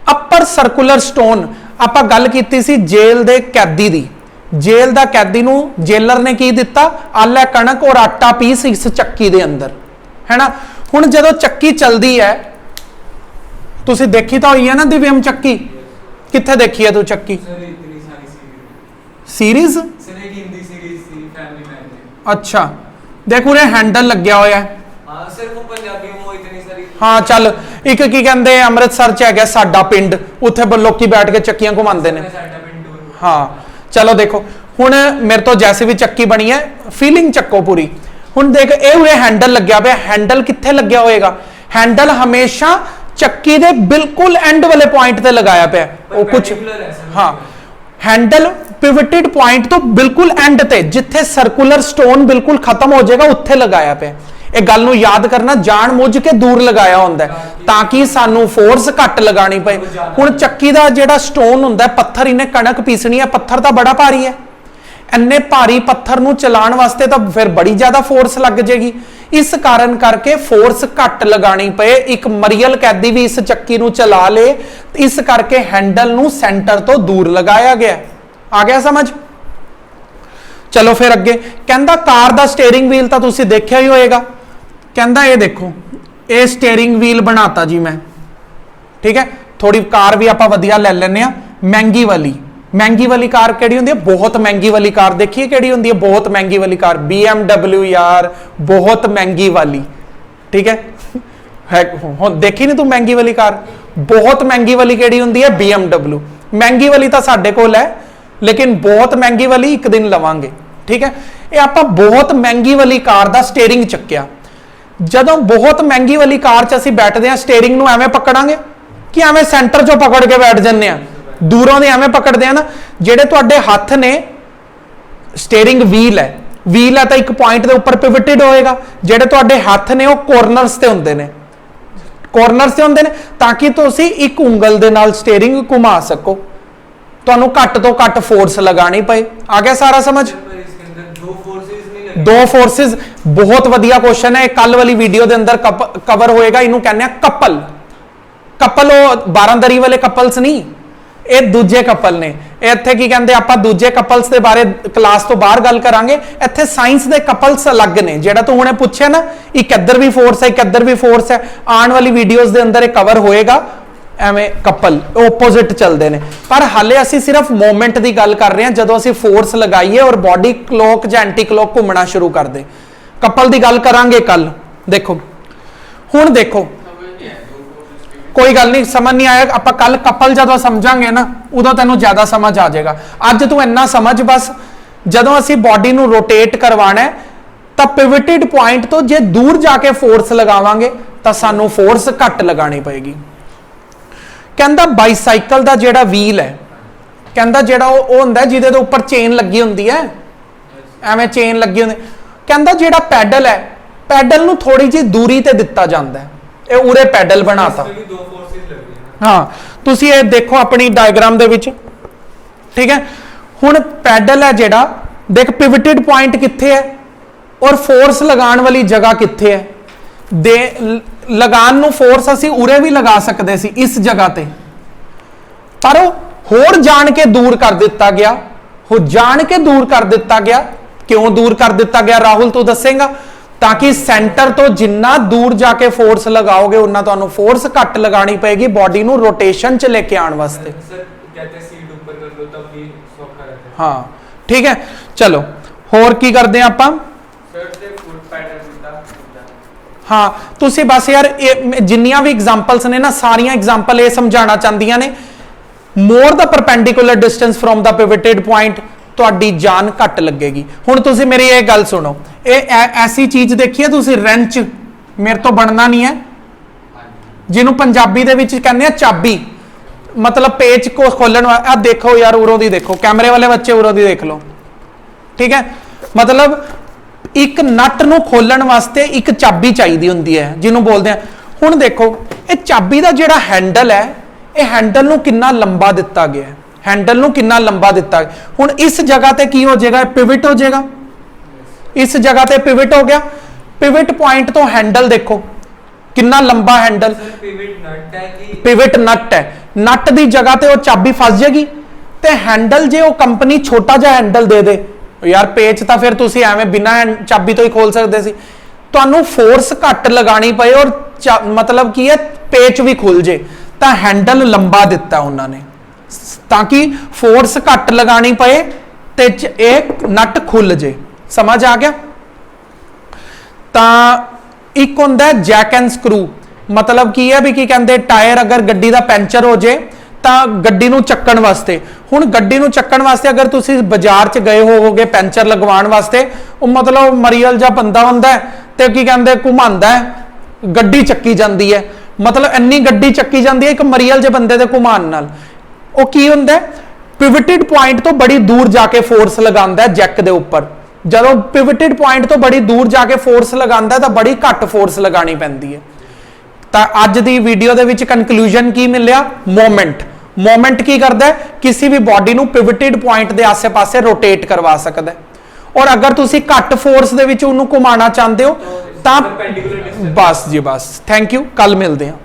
अपर सर्कुलर स्टोन, आपां गल कीती सी जेल दे कैदी दी। जेल दा कैदी नू जेलर ने की दिता, आला कणक और आटा पीस इस चक्की दे अंदर, है ना। हुण जदों चक्की चलदी है, तुसीं देखी तो होई है ना दिव्यम चक्की, कित्थे देखी है तू चक्की? सर इतनी सारी सीरीज? सर एक हिंदी सीरीज थी फैमिली मैन में। अच्छा, देख उरे हैंडल लग्या होया है। हाँ सर वो पंजाबी में वो इतनी सारी। हाँ चल, एक की कहंदे अमृतसर च है साडा पिंड, उत्थे लोकी बैठ के चक्कियां घुमाते ने। हाँ चलो देखो हुण मेरे तो जैसे भी चक्की बनी है, फीलिंग चक्को पूरी। हुण देख ये हुए हैंडल लग्या पे, हैंडल कित्थे लग्या होएगा? हैंडल हमेशा चक्की दे बिल्कुल एंड वाले पॉइंट ते लगाया पे वो कुछ। हाँ हैंडल पिवटेड पॉइंट तो बिल्कुल एंड ते, जिथे सर्कुलर स्टोन बिल्कुल खत्म हो जाएगा उत्थे लगाया पे। ये गल नूं याद करना, जान मुझ के दूर लगाया हुंदा है ताकि सानू फोर्स घट लगानी पए। हुण चक्की दा जिहड़ा स्टोन हुंदा है, पत्थर इन्हें कणक पीसनी है, पत्थर तां बड़ा भारी है, इन्ने भारी पत्थर नूं चलाण वास्ते तां फिर बड़ी ज्यादा फोर्स लग जाएगी। इस कारण करके फोर्स घट लगानी पए। एक मरियल कैदी भी इस चक्की नूं चला ले, इस करके हैंडल नूं सेंटर तो दूर लगाया गया। आ गया समझ? चलो फिर अगे कहंदा कार दा स्टीयरिंग व्हील तां तुसीं देखिया ही होएगा। कहंदा ये देखो ये स्टीयरिंग व्हील बनाता जी मैं, ठीक है। थोड़ी कार भी आपां वधिया ले लैने आ, महंगी वाली। महंगी वाली कार केड़ी हुंदी है? बहुत महंगी वाली कार देखिए केड़ी हुंदी है? बहुत महंगी वाली कार BMW यार, बहुत महंगी वाली, ठीक है देखी नहीं तू महंगी वाली कार? बहुत महंगी वाली केड़ी हुंदी है? BMW। महंगी वाली तो साडे कोल है, लेकिन बहुत महंगी वाली एक दिन लवांगे, ठीक है। ये आपां बहुत महंगी वाली कार दा स्टीयरिंग चक्किया। जदों बहुत महंगी वाली कार च असीं बैठदे आ, स्टीयरिंग नूं एवें पकड़ांगे कि एवें सेंटर चों पकड़ के बैठ जन्ने आ? दूरों दे एवें पकड़दे आ ना। जेड़े तुहाडे हत्थ ने, स्टीयरिंग व्हील है तो एक पॉइंट के उपर पिवटेड होएगा। जेड़े तुहाडे हत्थ ने वो कॉर्नर्स ते हुंदे ने, कॉर्नर्स ते हुंदे ने ताकि तुसीं एक उंगल दे नाल स्टीयरिंग घुमा सको, तुहानूं घट तो घट फोर्स लगानी पए। आ गया सारा समझ? दो फोर्सेस बहुत वधिया क्वेश्चन है, कल वाली वीडियो के अंदर कवर होएगा। इनू कहने कपल, कपल वो बारांदरी वाले कपल्स नहीं, ये दूजे कपल ने। इत्थे की कहंदे आपां दूजे कपल्स के बारे क्लास तो बाहर गल करांगे। इत्थे साइंस के कपल्स अलग ने। जेड़ा तू हुणे पुछया ना, एक इधर भी फोर्स है एक इधर भी फोर्स है, आने वाली वीडियोस के अंदर कवर होएगा। एवें कपल ओपोजिट चलते हैं, पर हाले असी सिर्फ मोमेंट की गल कर रहे हैं। जदों असी फोर्स लगाइए और बॉडी क्लॉक या एंटी क्लॉक घूमना शुरू कर दे, कपल की गल करांगे कल। देखो हुण देखो, कोई गल नहीं, समझ नहीं आया आप कल कपल जदों समझांगे ना, उदों तैनूं ज्यादा समझ आ जाएगा। अज तू इन्ना समझ बस, जदों असी बॉडी नूं रोटेट करवाना है तो पिवटेड पॉइंट तो जे दूर जाके फोर्स लगावांगे तो सानूं फोर्स घट लगानी पएगी। कहंदा बाईसाइकिल दा जेड़ा व्हील है, कहंदा जेड़ा वो हुंदा है जिहदे उपर चेन लगी हुंदी है, एवें चेन लगी हुंदी। कहंदा जेड़ा पैडल है, पैडल नूं थोड़ी जी दूरी ते दिता जांदा है। ये उरे पैडल बनाता। हाँ तुसीं ये देखो अपनी डायग्राम दे विच, ठीक है। हुण पैडल है जेड़ा, देख पिवटेड पॉइंट कित्थे है और फोर्स लगाण वाली जगह कित्थे है। दे लगान नूं फोर्स असी उरे भी लगा सकते सी इस जगह ते, पर होर जान के दूर कर दिता गया। हो जान के दूर कर दिता गया। क्यों दूर कर दिता गया राहुल, तू दसेगा? ताकि सेंटर तो जिन्ना दूर जाके फोर्स लगाओगे उन्ना तुहानूं फोर्स घट लगानी पएगी बॉडी नूं रोटेशन च लेके आने वास्ते। हाँ ठीक है, चलो होर की करते हैं आपां। हाँ तुसी बस यार जिन्नियां भी एग्जांपल्स ने ना, सारियां एग्जांपल ये समझाना चाहदियां ने, more the perpendicular distance from the pivoted point तुहाडी जान घट लगेगी। हुण तुसी मेरी ये गल सुनो, ये ऐसी चीज देखी है तुसी, रेंच मेरे तो बनना नहीं है, जिन्हों पंजाबी दे विच कहंदे आ चाबी, मतलब पेच को खोलण वाला। देखो यार उरों दी देखो, कैमरे वाले बच्चे उरों दी देख लो, ठीक है। मतलब एक नट नूं खोलण वास्ते एक चाबी चाहिदी हुंदी है, जिन्हों बोलते हैं। हुण देखो ये चाबी दा जिहड़ा हैंडल है, ये हैंडल नूं कितना लंबा दिता गया है, हैंडल नूं कितना लंबा दिता गया। हुण इस जगह ते की हो जाएगा, पिवट हो जाएगा। इस जगह ते पिवट हो गया। पिवट पॉइंट तो हैंडल देखो कितना लंबा हैंडल, पिवट नट है। नट की जगह ते वो चाबी फस जाएगी, ਤੇ ਹੈਂਡਲ ਜੇ ਉਹ ਕੰਪਨੀ ਛੋਟਾ ਜਿਹਾ ਹੈਂਡਲ ਦੇ ਦੇ, ਯਾਰ ਪੇਚ ਤਾਂ ਫਿਰ ਤੁਸੀਂ ਐਵੇਂ ਬਿਨਾਂ ਚਾਬੀ ਤੋਂ ਹੀ ਖੋਲ ਸਕਦੇ ਸੀ, ਤੁਹਾਨੂੰ ਫੋਰਸ ਘੱਟ ਲਗਾਣੀ ਪਏ ਔਰ ਮਤਲਬ ਕੀ ਹੈ ਪੇਚ ਵੀ ਖੁੱਲ ਜੇ, ਤਾਂ ਹੈਂਡਲ ਲੰਬਾ ਦਿੱਤਾ ਉਹਨਾਂ ਨੇ ਤਾਂ ਕਿ ਫੋਰਸ ਘੱਟ ਲਗਾਣੀ ਪਏ ਤੇ ਇਹ ਨਟ ਖੁੱਲ ਜੇ। ਸਮਝ ਆ ਗਿਆ? ਤਾਂ ਇੱਕ ਹੁੰਦਾ ਜੈਕ ਐਂਡ ਸਕਰੂ, ਮਤਲਬ ਕੀ ਹੈ ਵੀ ਕੀ ਕਹਿੰਦੇ ਟਾਇਰ ਅਗਰ ਗੱਡੀ ਦਾ ਪੈਂਚਰ ਹੋ ਜੇ ਤਾਂ ਗੱਡੀ ਨੂੰ ਚੱਕਣ ਵਾਸਤੇ, ਹੁਣ ਗੱਡੀ ਨੂੰ ਚੱਕਣ ਵਾਸਤੇ ਅਗਰ ਤੁਸੀਂ ਬਾਜ਼ਾਰ 'ਚ ਗਏ ਹੋਵੋਗੇ ਪੈਂਚਰ ਲਗਵਾਉਣ ਵਾਸਤੇ, ਉਹ ਮਤਲਬ ਮਰੀਅਲ ਜਿਹਾ ਬੰਦਾ ਹੁੰਦਾ ਤੇ ਕੀ ਕਹਿੰਦੇ ਘੁਮਾਉਂਦਾ ਗੱਡੀ ਚੱਕੀ ਜਾਂਦੀ ਹੈ, ਮਤਲਬ ਇੰਨੀ ਗੱਡੀ ਚੱਕੀ ਜਾਂਦੀ ਹੈ ਇੱਕ ਮਰੀਅਲ ਜਿਹੇ ਬੰਦੇ ਦੇ ਘੁਮਾਉਣ ਨਾਲ। ਉਹ ਕੀ ਹੁੰਦਾ ਪਿਵਟਡ ਪੁਆਇੰਟ ਤੋਂ ਬੜੀ ਦੂਰ ਜਾ ਕੇ ਫੋਰਸ ਲਗਾਉਂਦਾ ਜੈਕ ਦੇ ਉੱਪਰ, ਜਦੋਂ ਪਿਵਟਡ ਪੁਆਇੰਟ ਤੋਂ ਬੜੀ ਦੂਰ ਜਾ ਕੇ ਫੋਰਸ ਲਗਾਉਂਦਾ ਤਾਂ ਬੜੀ ਘੱਟ ਫੋਰਸ ਲਗਾਣੀ ਪੈਂਦੀ ਹੈ। ਤਾਂ ਅੱਜ ਦੀ ਵੀਡੀਓ ਦੇ ਵਿੱਚ ਕਨਕਲੂਜਨ ਕੀ ਮਿਲਿਆ? ਮੋਮੈਂਟ ਕੀ ਕਰਦਾ ਹੈ? ਕਿਸੇ ਵੀ ਬਾਡੀ ਨੂੰ ਪਿਵਟਡ ਪੁਆਇੰਟ ਦੇ ਆਸੇ-ਪਾਸੇ ਰੋਟੇਟ ਕਰਵਾ ਸਕਦਾ ਹੈ, ਔਰ ਅਗਰ ਤੁਸੀਂ ਘੱਟ ਫੋਰਸ ਦੇ ਵਿੱਚ ਉਹਨੂੰ ਘੁਮਾਉਣਾ ਚਾਹੁੰਦੇ ਹੋ ਤਾਂ ਬਸ ਜੀ ਬਸ। ਥੈਂਕ ਯੂ, ਕੱਲ ਮਿਲਦੇ ਹਾਂ।